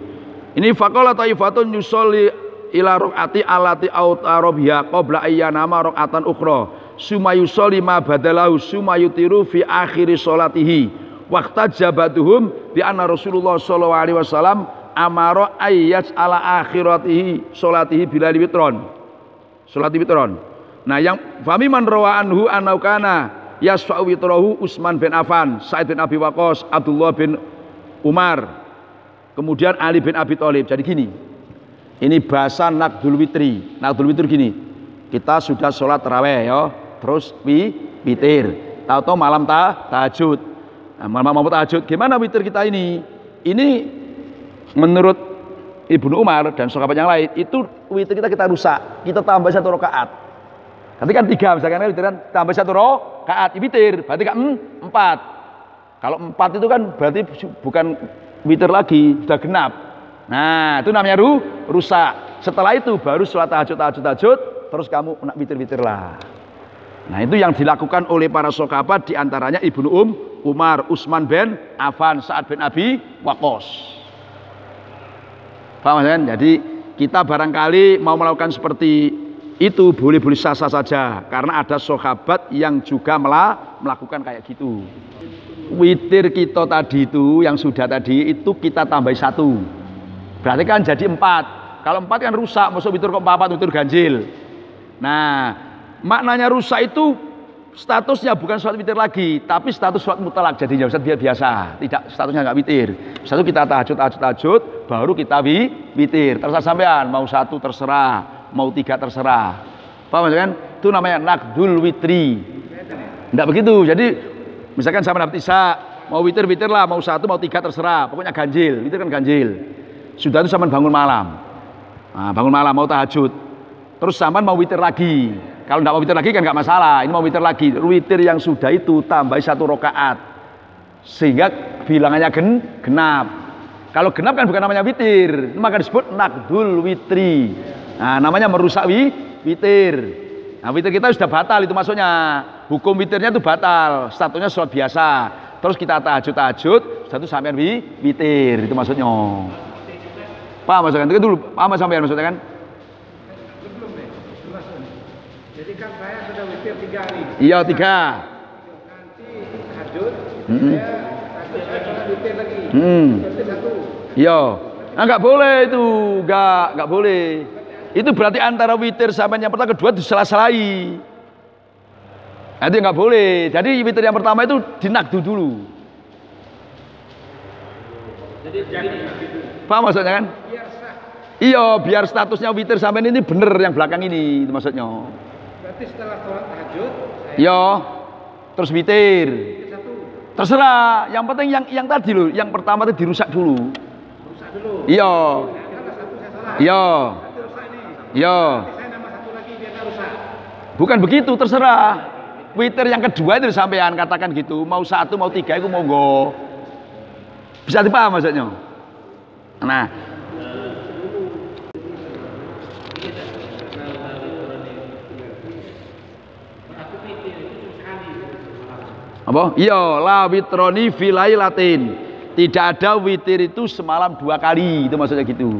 Speaker 1: Ini faqala taifatun yusolli ila raqati allati autarabiha qabla ayyanama raqatan ukhra sumayusolli ma badalahu sumayutiru fi akhiri sholatihi waqta jabaduhum bi anna Rasulullah sallallahu alaihi wasallam amara ayyaj ala akhiratihi sholatihi bila witron. Nah yang famiman rawa anhu anaukana yasfa'u witrahu Utsman bin Affan, Sa'id bin Abi Waqqas, Abdullah bin Umar, kemudian Ali bin Abi Thalib. Jadi gini, ini bahasa naqdul witri. Naqdul witri gini, kita sudah sholat tarawih ya, terus witir, tahu-tahu malam tahajud. Nah, malam tahajud, gimana witir kita ini? Ini menurut Ibnu Umar dan sahabat yang lain, itu witir kita rusak, kita tambah 1 rakaat. Nanti kan 3 misalkan witiran, tambah 1 rakaat witir, berarti kan 4. Kalau 4 itu kan berarti bukan witir lagi, sudah genap. Nah itu namanya rusak. Setelah itu baru sholat tahajud, terus kamu nak witir lah. Nah itu yang dilakukan oleh para sahabat, diantaranya Ibnu Umar, Utsman bin Affan, Sa'ad bin Abi Waqqas. Paham kan? Jadi kita barangkali mau melakukan seperti itu boleh-boleh sah-sah saja, karena ada sahabat yang juga melakukan kayak gitu. Witir kita tadi itu yang sudah tadi itu kita tambah 1, berarti kan jadi 4. Kalau 4 kan rusak, maksud witir kok 4 witir ganjil. Nah maknanya rusak itu statusnya bukan sholat witir lagi, tapi status sholat mutlak jadinya Ustaz, biasa, tidak statusnya nggak witir. Satu kita tahajud, baru kita witir. Terserah sampean, mau 1 terserah, mau 3 terserah. Paham kan? Itu namanya nakdul witri. Enggak begitu. Jadi misalkan sampean dapat isya, mau witir lah, mau 1 mau 3 terserah, pokoknya ganjil. Witir kan ganjil. Sudah itu sampean bangun malam. Nah, bangun malam mau tahajud. Terus sampean mau witir lagi. Kalau tidak mau witir lagi kan nggak masalah. Ini mau witir lagi. Witir yang sudah itu tambah 1 rakaat, sehingga bilangannya genap. Kalau genap kan bukan namanya witir, maka disebut nakdul witri. Nah, namanya merusak witir. Nah, witir kita sudah batal itu maksudnya. Hukum witirnya itu batal. Statusnya sholat biasa. Terus kita tahajud, satu sampean witir itu maksudnya. Paham maksudnya? Itu dulu. Paham sampean maksudnya kan?
Speaker 4: Jadi kan saya sudah witir 3 hari.
Speaker 1: Iya 3.
Speaker 4: Nanti tahajud, saya sholat witir lagi. Witir 1.
Speaker 1: Iya. Nah, nggak boleh itu, nggak boleh. Itu berarti antara witir sampai yang pertama kedua disalah-salahi. Nah, itu nggak boleh. Jadi witir yang pertama itu dinakdu dulu.
Speaker 3: Jadi
Speaker 1: paham maksudnya kan?
Speaker 4: Biar sah.
Speaker 1: Iya, biar statusnya witir sampai ini bener yang belakang ini, itu maksudnya.
Speaker 4: Berarti setelah sholat tahajud, saya
Speaker 1: Iya. Terus witir.
Speaker 4: witir 1.
Speaker 1: Terserah. Yang penting yang tadi loh, yang pertama itu dirusak dulu.
Speaker 4: Rusak dulu.
Speaker 1: Iya.
Speaker 4: Karena 1 saya salah.
Speaker 1: Iya.
Speaker 4: Nanti rusak ini.
Speaker 1: Iya.
Speaker 4: Nanti saya nambah 1 lagi biar nggak rusak.
Speaker 1: Bukan begitu, terserah. Witir yang kedua itu sampean katakan gitu, mau 1 mau 3 itu monggo. Bisa dipaham maksudnya? Nah, apa? Iya, la witroni filai latin. Tidak ada witir itu semalam 2 kali, itu maksudnya gitu.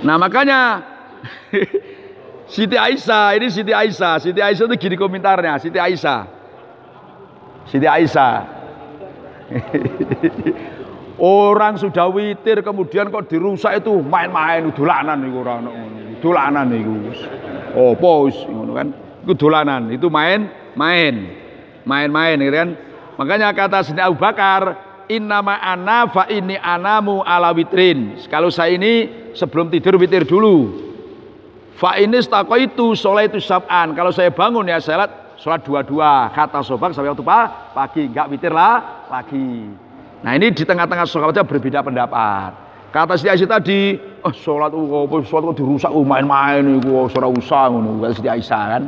Speaker 1: Nah makanya Siti Aisyah itu gini komentarnya. Siti Aisyah orang sudah witir kemudian kok dirusak itu main-main dolanan niku ora ono ngono. Dolanan niku. Opo wis ngono kan. Iku dolanan, itu main-main gitu kan. Makanya kata Sayyidina Abu Bakar, innama ana fa inni anamu ala witrin. Kalau saya ini sebelum tidur witir dulu. Fa ini staqaitu sholaitu sab'an. Kalau saya bangun ya sholat 22 kata sobak sampai waktu pagi, enggak witir lah lagi. Nah ini di tengah-tengah sahabatnya berbeda pendapat. Kata Siti Aisyah tadi, sholat kok dirusak main-main itu, ora usah ngono kata Siti Aisyah kan.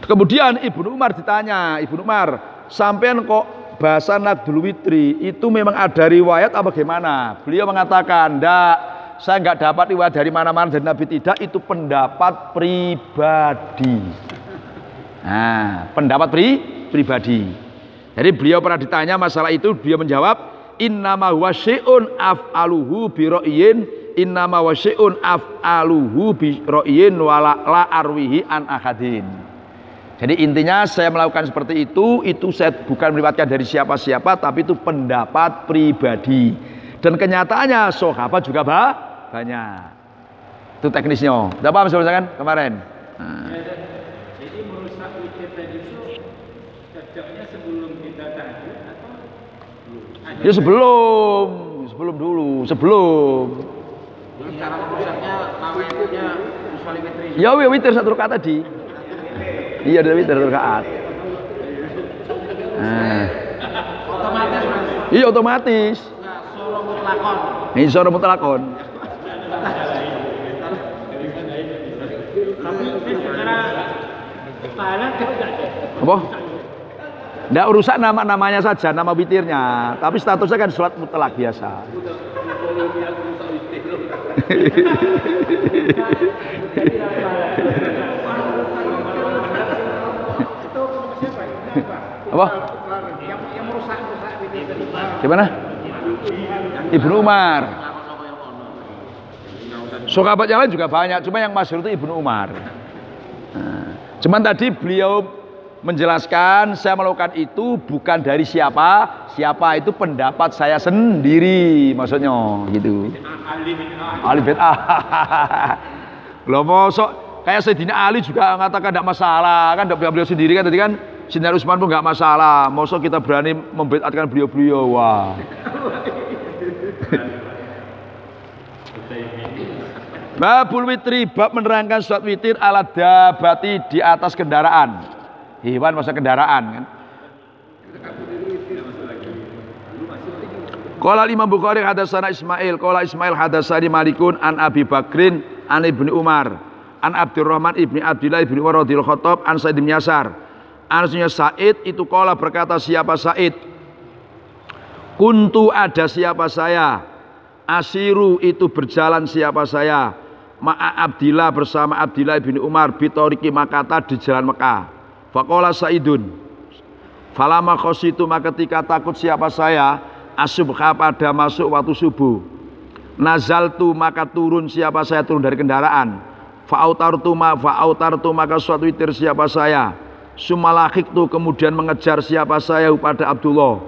Speaker 1: Kemudian Ibnu Umar ditanya, Ibnu Umar, sampean kok bahasa nakdul witri itu memang ada riwayat apa bagaimana? Beliau mengatakan, "Ndak, saya enggak dapat riwayat dari mana-mana dari Nabi, tidak, itu pendapat pribadi." Nah, pendapat pribadi. Jadi beliau pernah ditanya masalah itu, beliau menjawab, "Innama huwa syai'un af'aluhu bi ra'yin, innama huwa syai'un af'aluhu bi ra'yin wa la arwihi an ahadin." Jadi intinya saya melakukan seperti itu saya bukan meriwayatkan dari siapa-siapa, tapi itu pendapat pribadi. Dan kenyataannya sahabat juga banyak. Itu teknisnya. Udah paham kan kemarin? Nah.
Speaker 4: Jadi merusak witir tadi itu cocoknya sebelum kita tahajud atau
Speaker 1: Ya sebelum dulu.
Speaker 3: Jadi cara merusaknya namanya usholi witri.
Speaker 1: Ya witir 1 rakaat tadi. Iya dari witir 1 rakaat. Nah.
Speaker 3: Otomatis Mas.
Speaker 1: Iya otomatis.
Speaker 3: Nah, solo mutlakon.
Speaker 1: Ini suara mutlakon.
Speaker 2: Tapi secara pahala tidak.
Speaker 1: Apa? Nggak urusan namanya saja, nama witirnya. Tapi statusnya kan sholat mutlak biasa. Apa?
Speaker 4: yang merusak witir tadi?
Speaker 1: Gimana? Ibnu Umar. Sahabat yang lain juga banyak, cuma yang masyhur itu Ibnu Umar. Nah, cuman tadi beliau menjelaskan saya melakukan itu bukan dari siapa itu pendapat saya sendiri maksudnya gitu. Ali bin Loh mosok kayak Sayyidina Ali juga mengatakan tidak masalah kan, beliau sendiri kan tadi kan Sayyidina Utsman pun nggak masalah, mosok kita berani membid'atkan beliau-beliau. Wah. Babul witri, bab menerangkan sholat witir ala dabati di atas kendaraan. Hewan masa kendaraan kan. Qala Imam Bukhari hadatsana Ismail, qala Ismail hadatsani Malikun an Abi Bakrin an Ibnu Umar, an Abdurrahman ibni Abdillah ibni Umar radhiyallahu khattab an Sa'id bin Yasar. Anasnya Sa'id itu qala berkata siapa Sa'id? Kuntu ada siapa saya? Asiru itu berjalan siapa saya? Ma'a Abdillah bersama Abdillah bin Umar bitoriki Makata di jalan Mekah. Faqala Sa'idun falama khositu maka ketika takut siapa saya asubha pada masuk waktu subuh nazaltu maka turun siapa saya turun dari kendaraan fa'autartu maka suatu witir siapa saya sumalakiktu kemudian mengejar siapa saya pada Abdullah.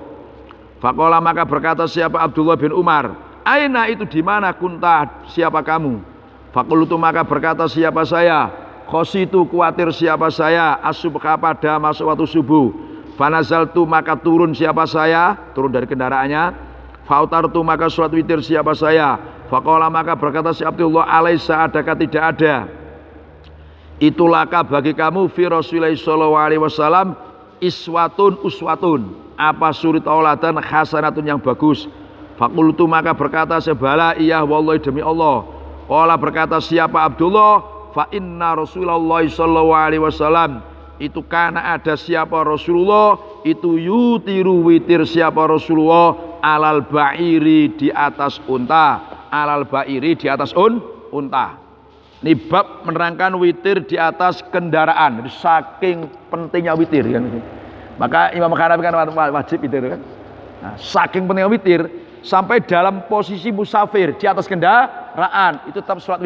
Speaker 1: Faqala maka berkata siapa Abdullah bin Umar aina itu di mana kunta siapa kamu? Faqultu maka berkata siapa saya khositu khawatir siapa saya asubha pada masuk waktu subuh fanazaltu maka turun siapa saya turun dari kendaraannya fautartu maka suatu witir siapa saya faqala maka berkata si Abdullah alaisa adakah tidak ada itulaka bagi kamu fi Rasulillah sallallahu alaihi wasallam uswatun apa suri tauladan hasanatun yang bagus. Faqultu maka berkata sebala iya wallahi demi Allah. Qala berkata siapa Abdullah fa inna Rasulullah sallallahu alaihi wasallam itu karena ada siapa Rasulullah itu yutiru witir siapa Rasulullah alal ba'iri di atas unta, alal ba'iri di atas unta. Ini bab menerangkan witir di atas kendaraan. Jadi saking pentingnya witir kan. Maka Imam Hanafi kan wajib witir kan. Nah, saking pentingnya witir sampai dalam posisi musafir di atas kendaraan itu tetap sholat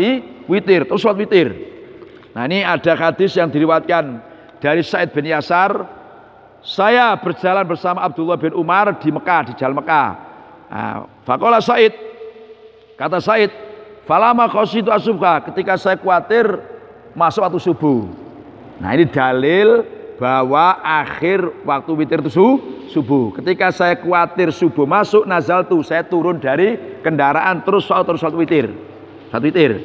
Speaker 1: witir, terus sholat witir. Nah ini ada hadis yang diriwayatkan dari Sa'id bin Yasar, saya berjalan bersama Abdullah bin Umar di Mekah, di jalan Mekah. Nah, faqala Sa'id, kata Sa'id, falama khositu asubha, ketika saya khawatir masuk waktu subuh. Nah ini dalil bahwa akhir waktu witir itu subuh. Ketika saya khawatir subuh masuk nazaltu, saya turun dari kendaraan terus sholat witir. Satu witir.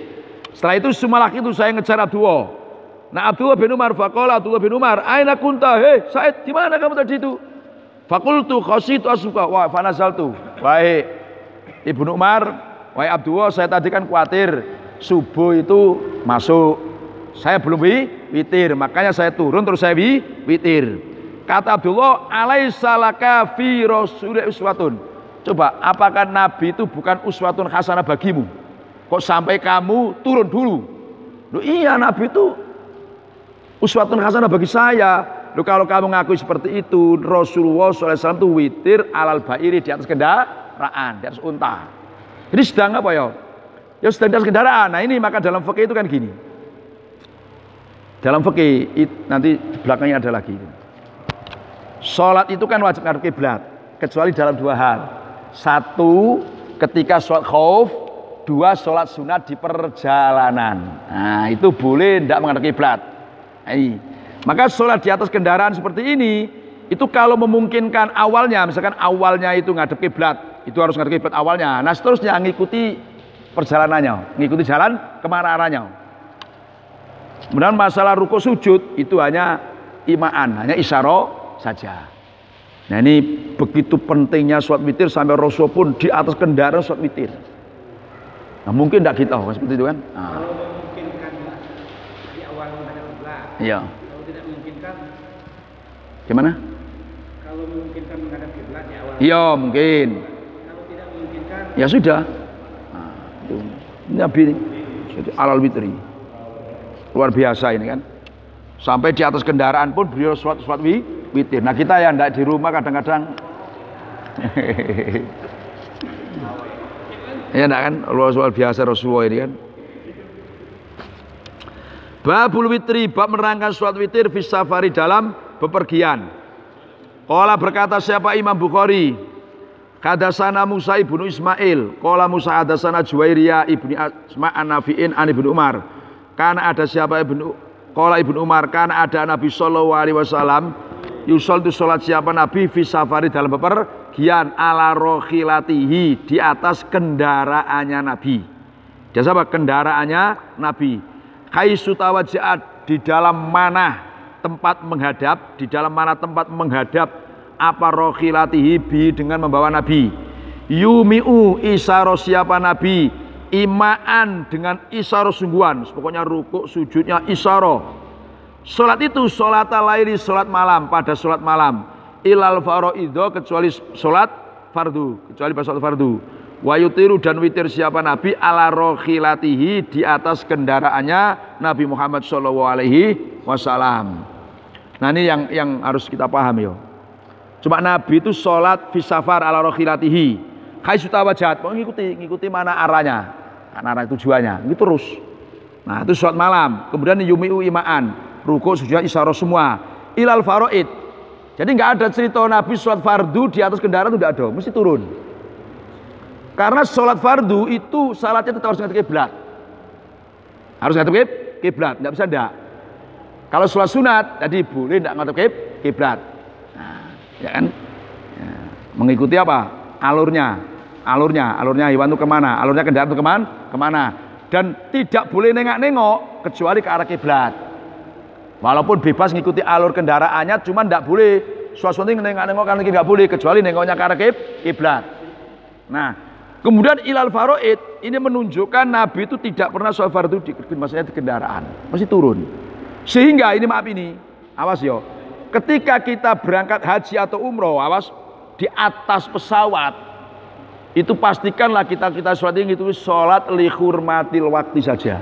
Speaker 1: Setelah itu sumalak itu saya ngejar Abdullah. Nah Abdullah bin Umar faqala Abdullah bin Umar, aina kunta? Hei Said, di mana kamu tadi itu? Faqultu khasitu asbuka wa fanazaltu. Baik Ibnu Umar, wahai Abdullah, saya tadi kan khawatir subuh itu masuk. Saya belum witir, makanya saya turun terus saya witir. Kata Abdullah, alaisa laka fi Rasulillah uswatun. Coba, apakah Nabi itu bukan uswatun hasanah bagimu? Kok sampai kamu turun dulu? Loh iya, Nabi itu uswatun hasanah bagi saya. Loh kalau kamu ngaku seperti itu, Rasulullah SAW itu witir alal ba'iri di atas kendaraan, di atas unta. Jadi sedang apa ya? Ya sedang di atas kendaraan. Nah ini maka dalam fikih itu kan gini. Dalam fikih nanti belakangnya ada lagi. Sholat itu kan wajib ngadep kiblat, kecuali dalam dua hal. Satu, ketika sholat khauf. Dua, sholat sunat di perjalanan. Nah itu boleh tidak menghadap kiblat. Maka sholat di atas kendaraan seperti ini, itu kalau memungkinkan awalnya, misalkan awalnya itu ngadep kiblat, itu harus ngadep kiblat awalnya. Nah seterusnya ngikuti perjalanannya, ngikuti jalan kemana arahnya. Kemudian masalah ruku sujud itu hanya imaan, hanya isyarah saja. Nah ini begitu pentingnya sholat witir sampai Rasul pun di atas kendaraan sholat witir. Nah mungkin tidak kita seperti itu kan? Nah.
Speaker 4: Kalau memungkinkan di awal menghadap kiblat.
Speaker 1: Iya.
Speaker 4: Kalau tidak memungkinkan.
Speaker 1: Gimana?
Speaker 4: Kalau memungkinkan menghadap kiblat di awal.
Speaker 1: Iya mungkin.
Speaker 4: Kalau tidak memungkinkan.
Speaker 1: Ya sudah. Nah, itu Nabi alal witri. Luar biasa ini kan. Sampai di atas kendaraan pun beliau sholat witir. Nah kita yang tidak di rumah kadang-kadang ya enggak kan, luar biasa Rasulullah ini kan. Babul witri, bab menerangkan sholat witir fi safari dalam bepergian. Qala berkata siapa Imam Bukhari, hadasana Musa ibnu Ismail, qala Musa hadasana Juwairiyah ibni Asma' an-Nafi'in an Ibnu Umar. Karena ada siapa qala Ibnu Umar, karena ada Nabi sallallahu alaihi wasallam yusol tu salat siapa Nabi fi safari dalam bepergian ala rokhilatihi di atas kendaraannya Nabi. Dia apa? Kendaraannya Nabi. Kaisu tawajja'at, di dalam mana tempat menghadap, di dalam mana tempat menghadap apa rokhilatihi bi dengan membawa Nabi. Yumi'u isaro siapa Nabi, imaan dengan isaro sungguhan, pokoknya rukuk sujudnya isaro. Salat itu salat laili, salat malam, pada salat malam. Ilal faraidho, kecuali salat fardu, kecuali pada salat fardu. Wa yutiru, dan witir siapa Nabi ala rokhilatihi, di atas kendaraannya Nabi Muhammad sallallahu alaihi wasallam. Nah ini yang harus kita paham ya. Cuma Nabi itu sholat fisafar ala rokhilatihi. Kaisu tawajjat, mau ngikuti mana arahnya, kan arah tujuannya, ini terus. Nah itu sholat malam. Kemudian yumi'u imaan, rukuk sujud isyarah semua. Ilal faraid. Jadi nggak ada cerita Nabi sholat fardu di atas kendaraan, itu nggak ada, mesti turun. Karena sholat fardu itu salatnya tetap harus ngadep kiblat. Harus ngadep kiblat, nggak bisa ndak. Kalau sholat sunat tadi boleh ndak ngadep kiblat. Nah, ya kan? Ya. Mengikuti apa? Alurnya hewan itu kemana? Alurnya kendaraan itu kemana? Dan tidak boleh nengok-nengok kecuali ke arah kiblat. Walaupun bebas ngikuti alur kendaraannya, cuman ndak boleh suatu nengok-nengok karena nggak boleh kecuali nengoknya ke arah kiblat. Nah, kemudian ilal faraid ini menunjukkan Nabi itu tidak pernah sholat fardu maksudnya di kendaraan, masih turun. Sehingga ini maaf ini, awas yo. Ketika kita berangkat haji atau umroh, awas di atas pesawat itu pastikanlah kita sholat ini itu sholat li hurmatil waktu saja.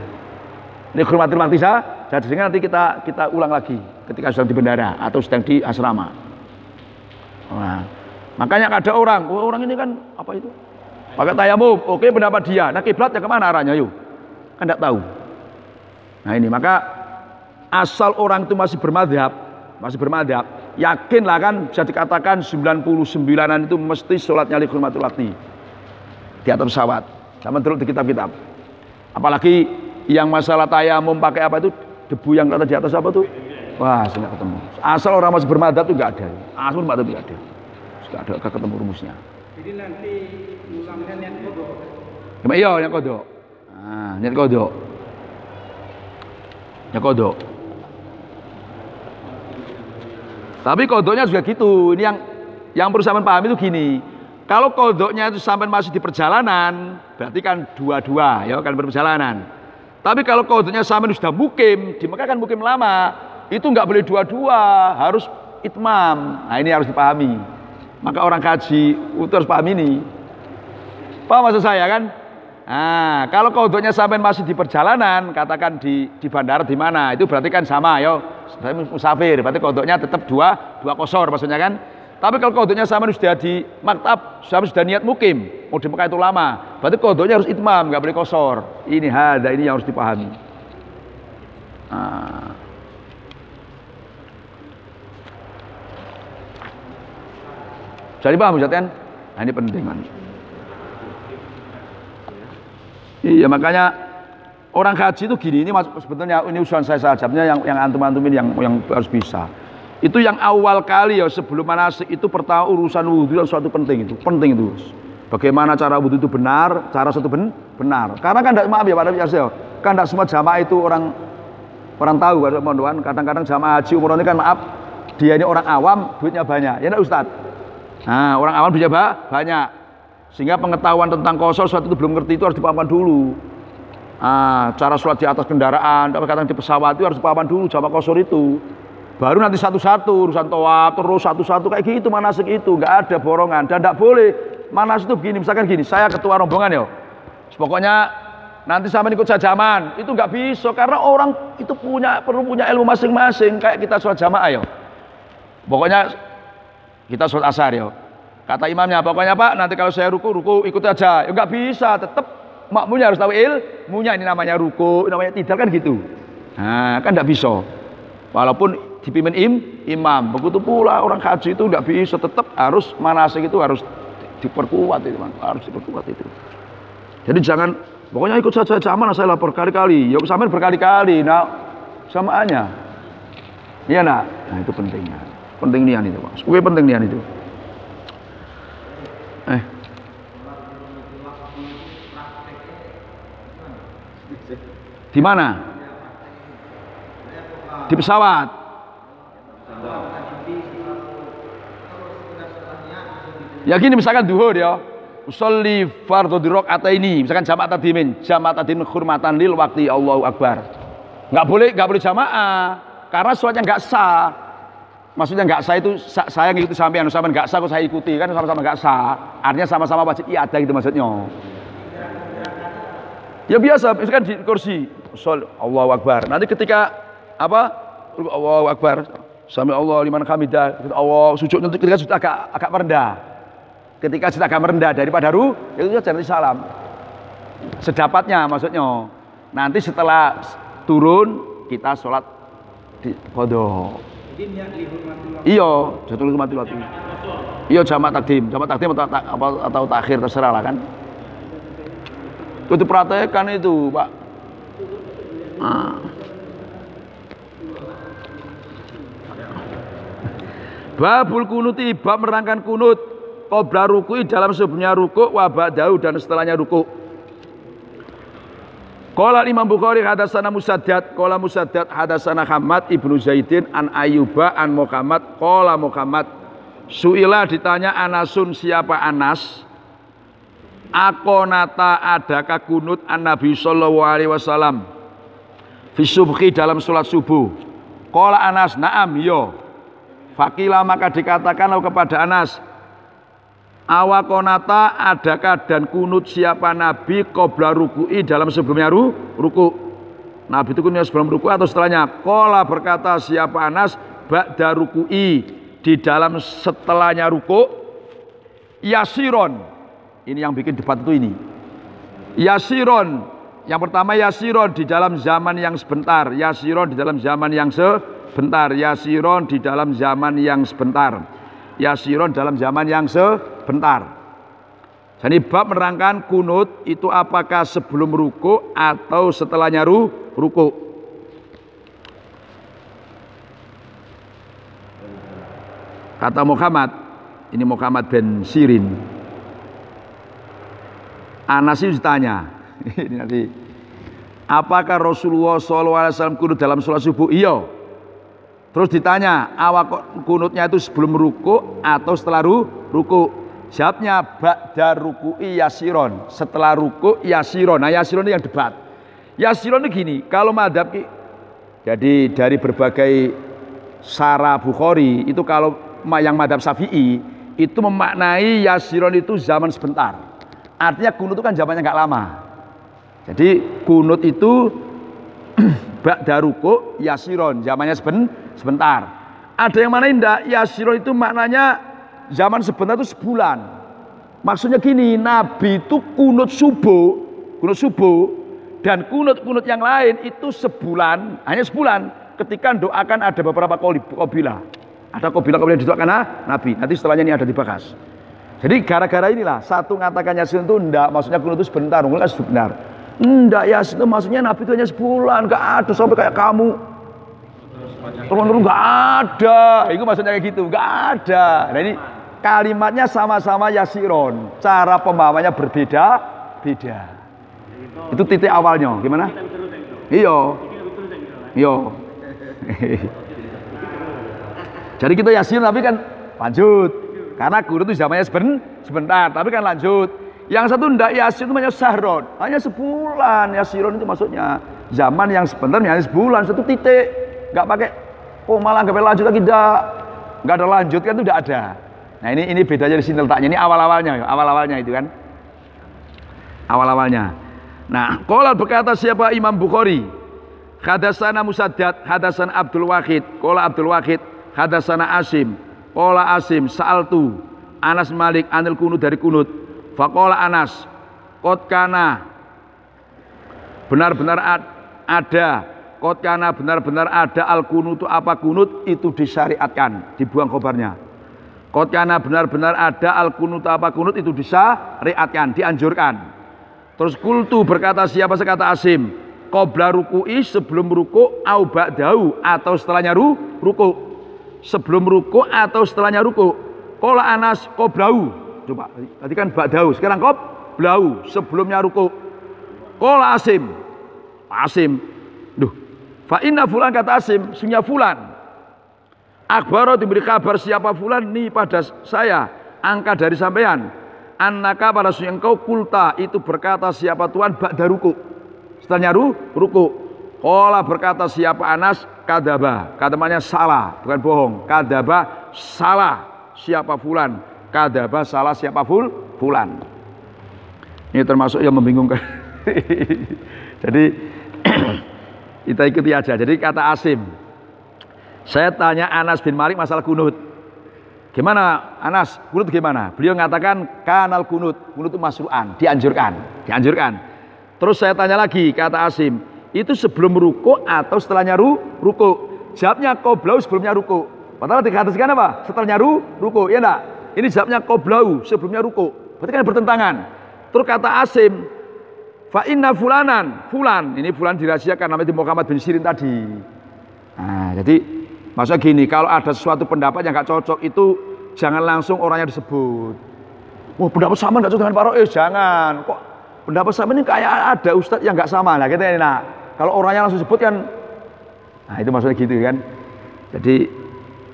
Speaker 1: Li hurmatil waktu saja, sehingga nanti kita ulang lagi ketika sedang di bandara atau sedang di asrama. Nah, makanya ada orang ini kan apa itu? Pakai tayamum, oke pendapat dia. Nah kiblatnya kemana arahnya yuk? Kan tidak tahu. Nah ini maka asal orang itu masih bermadhab, yakinlah kan bisa dikatakan 99-an itu mesti sholatnya li hurmatil waktu di atas pesawat. Sama dulu di kitab-kitab. Apalagi yang masalah tayamum pakai apa itu debu yang kata di atas apa tuh? Wah, saya nggak ketemu. Asal orang masih bermadhab itu nggak ada. Asal bermadhab tidak ada. Sudah ada ketemu rumusnya.
Speaker 4: Jadi nanti ulangnya niat kodok.
Speaker 1: Iya, niat kodok. Nah, niat kodok. Niat kodok. Tapi kodoknya juga gitu. Ini yang perlu sampean pahami itu gini. Kalau kodoknya itu sampai masih di perjalanan, berarti kan dua-dua, ya kan perjalanan. Tapi kalau kodoknya sampai sudah mukim, di Mekah kan mukim lama, itu nggak boleh dua-dua, harus itmam. Nah ini harus dipahami. Maka orang haji itu harus paham ini. Paham maksud saya kan? Nah, kalau kodoknya sampai masih di perjalanan, katakan di bandara di mana, itu berarti kan sama, yo. Musafir, berarti kodoknya tetap dua kosor maksudnya kan. Tapi kalau kodoknya sampai sudah di maktab, sudah niat mukim, mau di Mekah itu lama, berarti kodoknya harus itmam, nggak boleh kosor. Ini yang harus dipahami. Nah. Jadi paham Ustaz kan? Nah, ini penting kan. Iya makanya orang haji itu gini, ini sebetulnya ini usulan saya saja, yang antum-antum ini yang harus bisa. Itu yang awal kali ya sebelum manasik itu pertama urusan wudhu yang suatu penting itu. Bagaimana cara wudhu itu benar, cara satu benar. Karena kan maaf ya Pak Nabi kan tidak semua jamaah itu orang tahu kadang-kadang jamaah haji umroh ini kan maaf dia ini orang awam duitnya banyak. Ya enggak Ustaz? Nah, orang awam duitnya banyak. Sehingga pengetahuan tentang kosor suatu itu belum ngerti, itu harus dipahamkan dulu. Cara sholat di atas kendaraan, kadang di pesawat itu harus dipahamkan dulu jamaah kosor itu. Baru nanti satu-satu urusan tawaf terus satu-satu kayak gitu manasik itu nggak ada borongan dan nggak boleh manasik itu begini misalkan gini saya ketua rombongan ya pokoknya nanti sampai ikut sajaman itu nggak bisa karena orang itu perlu punya ilmu masing-masing kayak kita sholat jamaah ya pokoknya kita sholat asar ya kata imamnya pokoknya Pak nanti kalau saya ruku ikut aja ya nggak bisa tetap makmumnya harus tahu ilmunya ini namanya ruku namanya tidak kan gitu nah kan nggak bisa walaupun dipimpin imam. Begitu pula orang haji itu nggak bisa, tetap harus manasik itu harus diperkuat itu, harus diperkuat itu. Jadi jangan pokoknya ikut saja zaman saya lapor kali-kali. Ya sampean berkali-kali, nah samaannya. Iya nak, nah itu pentingnya. Penting nian itu, Mas. Oke, penting nian itu. Di mana? Di pesawat. Ya gini misalkan duhur ya. Usolli fardhu ini, misalkan jamaah tadimin khurmatan lil waqti Allahu Akbar. Nggak boleh jamaah karena sholatnya nggak sah. Maksudnya nggak sah itu saya ngikuti sampean nggak sah kok saya ikuti, kan sama-sama nggak sah. Artinya sama-sama wajib ada gitu maksudnya. Ya biasa, misalkan di kursi Allahu Akbar. Nanti ketika apa? Allahu Akbar. Sami Allah liman hamidah. Allah sujud nanti ketika sudah agak merendah. Ketika sudah agak merendah daripada itu saja nanti salam. Sedapatnya maksudnya. Nanti setelah turun kita sholat di qadha. Iya, jatuh hormati waktu. Iya jamak takdim atau takhir terserah lah kan. Itu praktekkan itu, Pak. Babul kunuti, bab menerangkan kunut qabla ruku'i dalam sebelumnya ruku' wa ba'dahu dan setelahnya ruku'. Qala Imam Bukhari hadatsana Musaddad, qala Musaddad hadatsana Hamad ibnu Zaidin an Ayyuba an Muhammad, qala Muhammad suila ditanya Anasun, siapa Anas? Akonata adakah kunut an Nabi sallallahu alaihi wasallam fi subhi dalam salat subuh? Qala Anas na'am, yo. Fakila maka dikatakan kepada Anas, awakonata adakah dan kunut siapa Nabi qabla ruku'i dalam sebelumnya ruku'? Nabi itu kunutnya sebelum ruku' atau setelahnya? Qala berkata siapa Anas, ba'da ruku'i di dalam setelahnya ruku'. Yasiron, ini yang bikin debat itu ini. Yasiron, yang pertama yasiron di dalam zaman yang sebentar. Yasiron di dalam zaman yang sebentar. Yasiron di dalam zaman yang sebentar. Yasiron dalam zaman yang sebentar. Jadi bab menerangkan kunut itu apakah sebelum ruku atau setelahnya ruku. Kata Muhammad, ini Muhammad bin Sirin. Anas itu ditanya, ini nanti, apakah Rasulullah SAW kunut dalam sholat subuh? Iya. Terus ditanya, awak kunutnya itu sebelum ruku atau setelah ruku? Jawabnya ba'da ruku'i yasiron, setelah ruku yasiron. Nah yasiron ini yang debat. Yasiron ini gini, kalau madhab, jadi dari berbagai syarah Bukhari itu kalau yang madhab Syafi'i itu memaknai yasiron itu zaman sebentar. Artinya kunut itu kan zamannya nggak lama. Jadi kunut itu ba'da ruku yasiron, zamannya sebentar. Ada yang mana indah, yasiron itu maknanya zaman sebentar itu sebulan. Maksudnya gini, Nabi itu kunut subuh dan kunut yang lain itu sebulan, hanya sebulan. Ketika doakan ada beberapa qabilah. Ada qabilah yang didoakan Nabi. Nanti setelahnya ini ada dibahas. Jadi gara-gara inilah satu mengatakan yasin itu enggak, maksudnya kunut itu sebentar, mungkin kan sebentar. Enggak, yasin itu maksudnya Nabi itu hanya sebulan, enggak ada sampai kayak kamu. Turun-turun enggak ada. Itu maksudnya kayak gitu, enggak ada. Nah ini kalimatnya sama-sama yasiron, cara pembawanya berbeda-beda. Itu titik awalnya, gimana? Iya. Iya. Jadi kita yasin tapi kan lanjut. Karena guru itu zamannya sebentar, tapi kan lanjut. Yang satu ndak yasin itu namanya sahron, hanya sebulan. Yasiron itu maksudnya zaman yang sebentar, hanya sebulan, satu titik, nggak pakai. Oh malah nggak lanjut lagi, nggak ada lanjut kan itu nggak ada. Nah ini bedanya di sini letaknya. Ini awal-awalnya itu kan, awal-awalnya. Nah, qala berkata siapa Imam Bukhari, hadatsana Musaddad, hadatsana Abdul Wahid, qala Abdul Wahid, hadatsana Asim. Qala Asim sa'altu Anas Malik anil kunut dari kunut. Faqala Anas qad kana benar-benar ada Qad kana benar-benar ada al-kunutu apa kunut itu disyariatkan, dibuang khobarnya. Qad kana benar-benar ada al-kunutu apa kunut itu disyariatkan, dianjurkan. Terus kultu berkata siapa sekata Asim, qabla ruku'i sebelum ruku' au ba'dahu atau setelahnya ruku'. Sebelum ruku' atau setelahnya ruku'. Qala Anas qablahu. Coba, tadi kan ba'dahu, sekarang qablahu sebelumnya ruku'. Qala Asim. Fa inna fulan kata Asim, sunya fulan. Akbaro diberi kabar siapa fulan nih pada saya, angka dari sampean. Annaka pada sunya engkau kulta itu berkata siapa Tuhan ba'da ruku. Setelahnya ruku. Qala berkata siapa Anas kadaba. Katamannya salah, bukan bohong. Kadaba salah siapa fulan. Kadaba salah siapa fulan. Ini termasuk yang membingungkan. Jadi kita ikuti aja. Jadi kata Asim, saya tanya Anas bin Malik masalah kunut. Gimana Anas, kunut gimana? Beliau mengatakan kanal kunut itu masru'an, dianjurkan. Terus saya tanya lagi, kata Asim, itu sebelum ruku atau setelahnya ruku? Jawabnya qoblau sebelumnya ruku. Padahal dikatakan apa? Setelahnya ruku, ya enggak? Ini jawabnya qoblau sebelumnya ruku. Berarti kan bertentangan. Terus kata Asim, fa inna fulan, ini fulan dirahasiakan namanya Muhammad bin Sirin tadi. Nah, jadi maksudnya gini, kalau ada sesuatu pendapat yang gak cocok itu jangan langsung orangnya disebut. Oh, pendapat sama gak cocok dengan Pak Rois, jangan. Kok pendapat sama ini kayak ada ustadz yang gak sama lah, gitu ya. Nah, kalau orangnya langsung sebut kan, nah itu maksudnya gitu kan. Jadi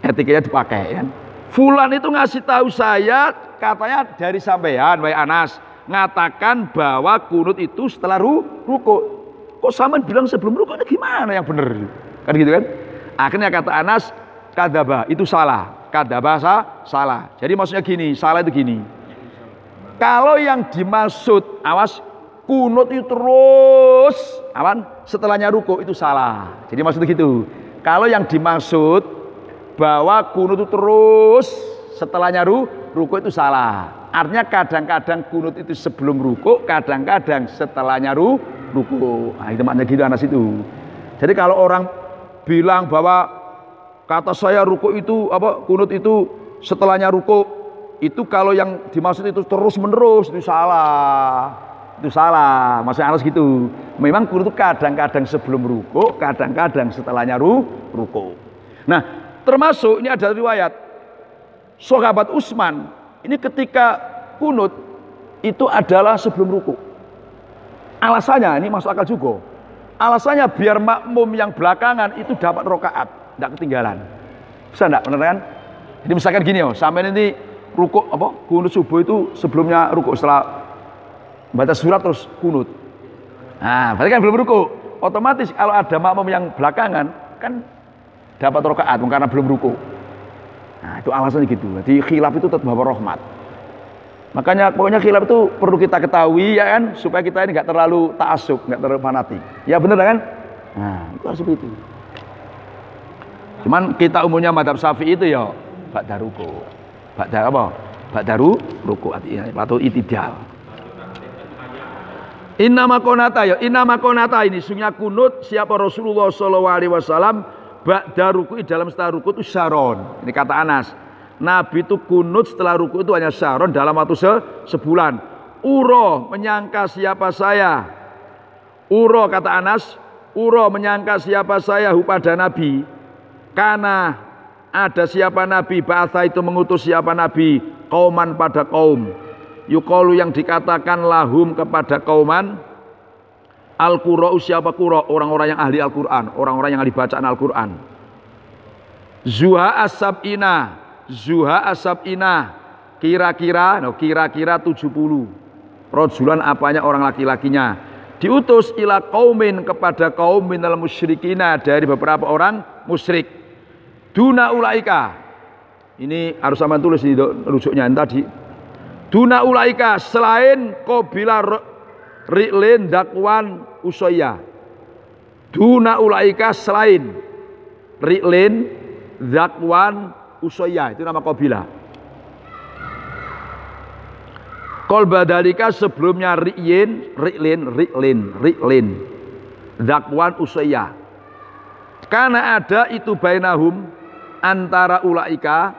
Speaker 1: etikanya dipakai kan. Fulan itu ngasih tahu saya, katanya dari sampean, wahai Anas, ngatakan bahwa kunut itu setelah ruku. Kok sama bilang sebelum ruku, ini gimana yang benar? Kan gitu kan? Akhirnya kata Anas, kadaba itu salah. Kadaba salah. Jadi maksudnya gini, salah itu gini. Kalau yang dimaksud, awas, kunut itu terus, setelahnya ruku itu salah. Jadi maksudnya gitu. Kalau yang dimaksud bahwa kunut itu terus setelahnya ruku itu salah. Artinya kadang-kadang kunut itu sebelum ruku, kadang-kadang setelahnya ruku. Nah, itu maknanya gitu Anas itu. Jadi kalau orang bilang bahwa kata saya ruku itu kunut itu setelahnya ruku, itu kalau yang dimaksud itu terus menerus itu salah. Itu salah. Maksudnya Anas gitu. Memang kunut itu kadang-kadang sebelum ruku, kadang-kadang setelahnya ruku. Nah, termasuk ini ada riwayat sahabat Utsman. Ini ketika kunut itu adalah sebelum ruku. Alasannya ini masuk akal juga. Alasannya biar makmum yang belakangan itu dapat rokaat, tidak ketinggalan. Bisa enggak, benar kan? Jadi misalkan gini sampai nanti ruku kunut subuh itu sebelumnya ruku, setelah baca surat terus kunut. Nah, berarti kan belum ruku. Otomatis kalau ada makmum yang belakangan kan dapat rokaat karena belum ruku. Nah, itu alasannya gitu. Jadi khilaf itu tetap bawa rahmat. Makanya pokoknya khilaf itu perlu kita ketahui ya kan, supaya kita ini nggak terlalu ta'assub, nggak terlalu fanatik. Ya benar kan? Nah, itu harus seperti itu. Cuman kita umumnya madhab Syafi'i itu ya ba'da ruku. Ba'da ruku atau itidal. Inna makonata ini sungguhnya kunut siapa Rasulullah SAW ba'da ruku'i dalam setelah ruku itu syaron. Ini kata Anas. Nabi itu kunut setelah ruku itu hanya syaron dalam waktu sebulan. Uro menyangka siapa saya. Uro kata Anas. Uro menyangka siapa saya pada Nabi. Karena ada siapa Nabi. Ba'atha itu mengutus siapa Nabi. Kauman pada kaum. Yuqalu yang dikatakan lahum kepada kauman. Al-Qura'u siapa Qura? Orang-orang yang ahli Al-Quran. Orang-orang yang ahli bacaan Al-Quran. Zuha asab'ina. Kira-kira 70. Rojulan apanya orang laki-lakinya. Diutus ila qaumin kepada kaum minal musyrikina. Dari beberapa orang musyrik. Duna ulaika. Ini harus sama tulis di rujuknya tadi. Duna ulaika selain qabila Ri'lin dakwan Usoya. Duna ulaika selain Ri'lin dakwan Usoya. Itu nama kabilah. Kolba dalika sebelumnya Ri'lin dakwan Usoya. Karena ada itu bainahum antara ulaika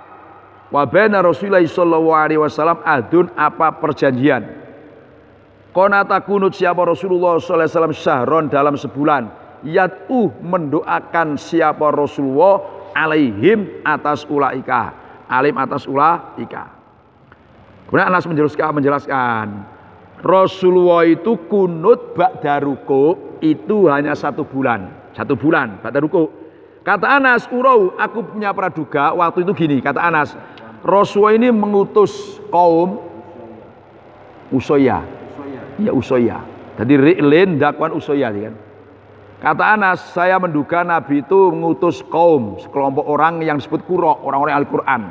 Speaker 1: wa baina Rasulullah sallallahu alaihi wasallam adun apa perjanjian. Qanata kunut siapa Rasulullah sallallahu alaihi wasallam syahron dalam sebulan. Yad'u mendoakan siapa Rasulullah alaihim atas ulaika. Alim atas ulaika. Kemudian Anas menjelaskan Rasulullah itu kunut ba'da ruku itu hanya 1 bulan. 1 bulan ba'da ruku. Kata Anas, urau aku punya praduga waktu itu gini, kata Anas, Rasulullah ini mengutus kaum Usoya. Ya Usoya. Jadi Ri'lin dakwan Usoya kan. Kata Anas, saya menduga Nabi itu mengutus kaum, sekelompok orang yang disebut Qurra, orang-orang Al-Qur'an.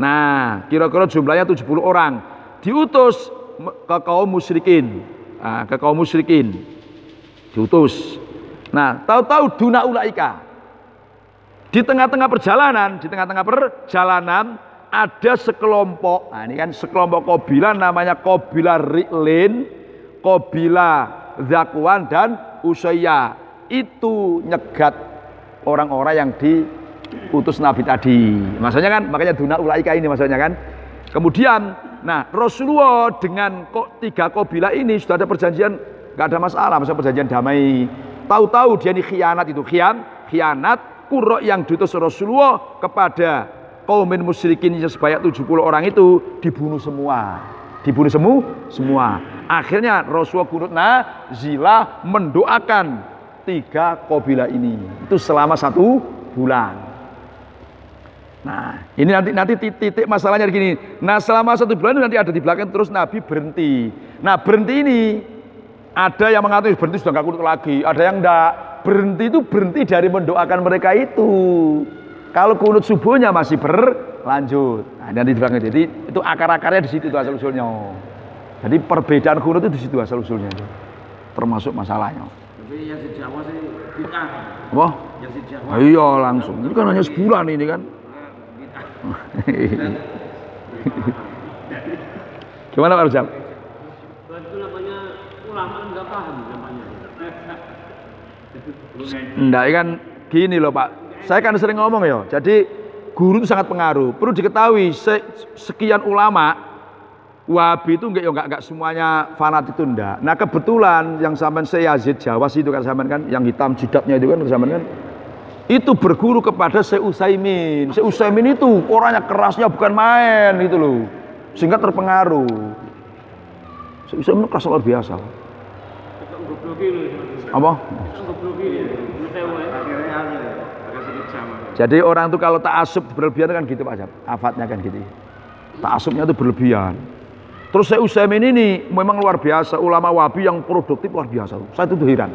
Speaker 1: Nah, kira-kira jumlahnya 70 orang. Diutus ke kaum musyrikin. Nah, ke kaum musyrikin. Diutus. Nah, tahu-tahu duna ulaika. Di tengah-tengah perjalanan ada sekelompok. Nah, ini kan sekelompok kabilah namanya kabilah Ri'lin, kabilah Zakwan dan Usayyah. Itu nyegat orang-orang yang diutus Nabi tadi. Maksudnya kan, makanya duna ulaika ini maksudnya kan. Kemudian, nah Rasulullah dengan 3 kabilah ini sudah ada perjanjian, nggak ada masalah, maksudnya perjanjian damai. Tahu-tahu dia ini khianat itu, khianat Qurra yang diutus Rasulullah kepada kaum musyrikin sebanyak 70 orang itu dibunuh semua. Semua. Akhirnya Rasulullah kunut nazilah mendoakan 3 kabilah ini. Itu selama 1 bulan. Nah, ini nanti titik masalahnya begini. Nah, selama 1 bulan itu nanti ada di belakang terus Nabi berhenti. Nah, berhenti ini ada yang mengatakan berhenti sudah nggak kunut lagi, ada yang enggak. Berhenti itu berhenti dari mendoakan mereka itu. Kalau kunut subuhnya masih berlanjut. Nah, nanti di belakang. Jadi itu akar-akarnya di situ asal usulnya. Jadi perbedaan kunut itu di situ asal usulnya. Termasuk masalahnya.
Speaker 3: Tapi yang di Jawa sih bid'ah.
Speaker 1: Wah,
Speaker 3: yang di Jawa.
Speaker 1: Iya langsung. Ini kan hanya sebulan ini kan. Gimana Pak Rujal?
Speaker 2: Itu namanya ulama enggak paham namanya.
Speaker 1: Enggak, kan gini loh Pak. Saya kan sering ngomong ya. Jadi guru itu sangat pengaruh. Perlu diketahui sekian ulama Wahabi itu enggak semuanya fanatik itu enggak. Nah, kebetulan yang sampean Yazid Jawas itu kan sampean kan yang hitam jidatnya itu kan sampean kan itu berguru kepada Syekh Utsaimin. Syekh Utsaimin itu orangnya kerasnya bukan main gitu loh. Sehingga terpengaruh. Syekh Utsaimin keras luar biasa. Apa? Jadi orang itu kalau ta'assub berlebihan kan gitu Pak Jab. Afatnya kan gitu. Ta'assubnya itu berlebihan. Terus Syekh Utsaimin ini memang luar biasa, ulama Wahabi yang produktif luar biasa. Saya itu heran.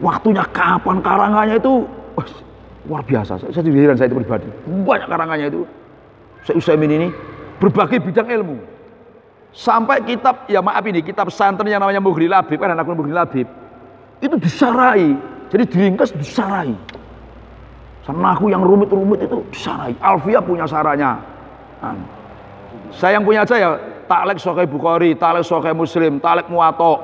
Speaker 1: Waktunya kapan karangannya itu luar biasa. Saya juga heran, saya itu pribadi. Banyak karangannya itu. Syekh Utsaimin ini berbagai bidang ilmu. Sampai kitab, ya maaf ini, kitab santren yang namanya Mughni Labib, kan anak Mughni Labib. Itu disarai. Jadi diringkas disarai. Nahu yang rumit-rumit itu disarai. Alfiyah punya saranya. Saya yang punya aja ya, Ta'liq Sahih Bukhari, Ta'liq Sahih Muslim, Ta'liq Muwatta,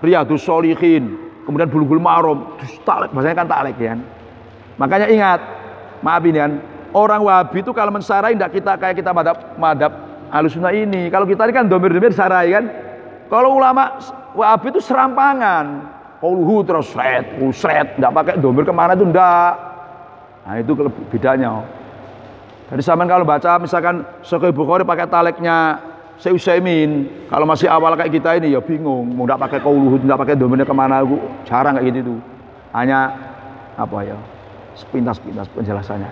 Speaker 1: Riyadhus Shalihin, kemudian Bulughul Maram, Ta'liq, bahasanya kan Ta'liq ya. Makanya ingat, maaf ini kan, orang Wahabi itu kalau mensarai tidak kayak kita madhab Ahlussunnah ini. Kalau kita ini kan domir-domir sarai kan. Kalau ulama Wahabi itu serampangan, qauluhu terus sret, tidak pakai domir kemana itu enggak. Nah itu bedanya. Jadi sampean kalau baca misalkan Sahih Bukhari pakai Ta'liqnya Syekh Utsaimin, kalau masih awal kayak kita ini ya bingung, mau enggak pakai qauluhu, enggak pakai domirnya kemana, jarang kayak gitu tuh. Hanya apa ya? Sepintas-pintas penjelasannya.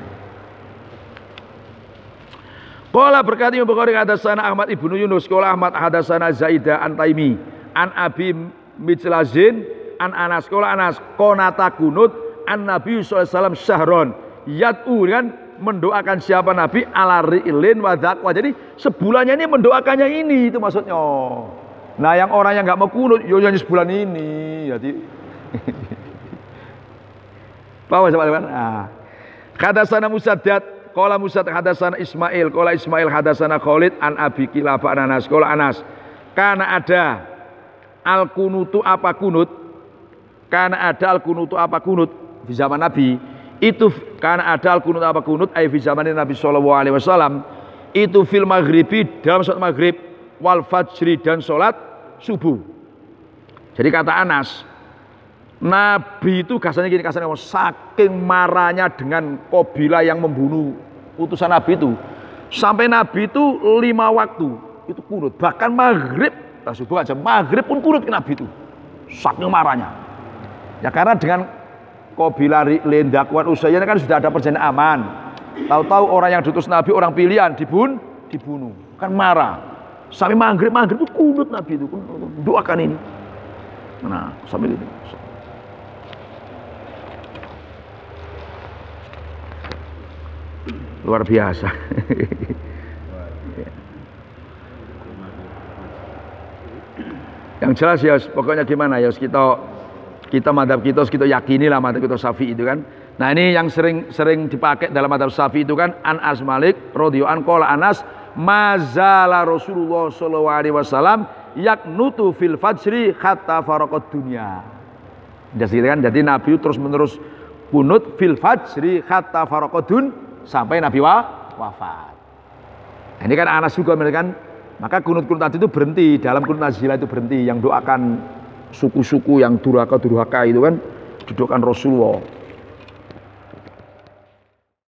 Speaker 1: Qala berkata Imam Bukhari hadatsana Ahmad ibnu Yunus, qala Ahmad hadatsana Zaidah an Taimi, an Abi Mijlazin, an Anas, qala Anas qanata kunut an Nabi sallallahu alaihi wasallam syahron yad'u kan mendoakan siapa Nabi ala ri'lin wa dzaqwa. Jadi sebulannya ini mendoakannya ini itu maksudnya. Nah, yang orang yang enggak mau kunut yo hanya sebulan ini. Jadi Bawa sahabat. Nah. Hadatsana Musaddad, qala Musaddad hadatsana Ismail, qala Ismail hadatsana Khalid an Abi Kilabah an Anas, qala Anas. Karena ada al kunutu apa kunut? Karena ada al kunutu apa kunut? di zaman Nabi itu karena ada al kunut apa kunut ay fi zamanin Nabi sallallahu alaihi wasallam itu fil maghribi dalam salat maghrib wal fajri dan salat subuh. Jadi kata Anas, Nabi itu kasarnya gini, kasarnya saking marahnya dengan Qabilah yang membunuh utusan Nabi itu, sampai Nabi itu 5 waktu itu kunut, bahkan maghrib, subuh aja maghrib pun kunut ke Nabi itu, saking marahnya. Ya karena dengan Qabilah Lendakwan Usayyah kan sudah ada perjanjian aman. Tahu-tahu orang yang diutus Nabi orang pilihan dibunuh, kan marah. Sampai maghrib itu kunut Nabi itu, doakan ini. Nah, sampai gitu. Luar biasa. Yang jelas ya, pokoknya gimana ya, kita madhab kita yakini lah madhab kita Syafi'i itu kan. Nah ini yang sering dipakai dalam madhab Syafi'i itu kan Anas Malik radhiyallahu anhu qala Anas mazala Rasulullah sallallahu alaihi wasallam yaknutu fil fajri hatta faraqad dunya. Jadi Nabi terus menerus kunut fil fajri hatta faraqadun sampai Nabi wafat. Nah, ini kan Anas juga kan, maka kunut-kunut tadi itu berhenti, dalam kunut nazilah itu berhenti, yang doakan suku-suku yang durhaka itu kan didoakan Rasulullah.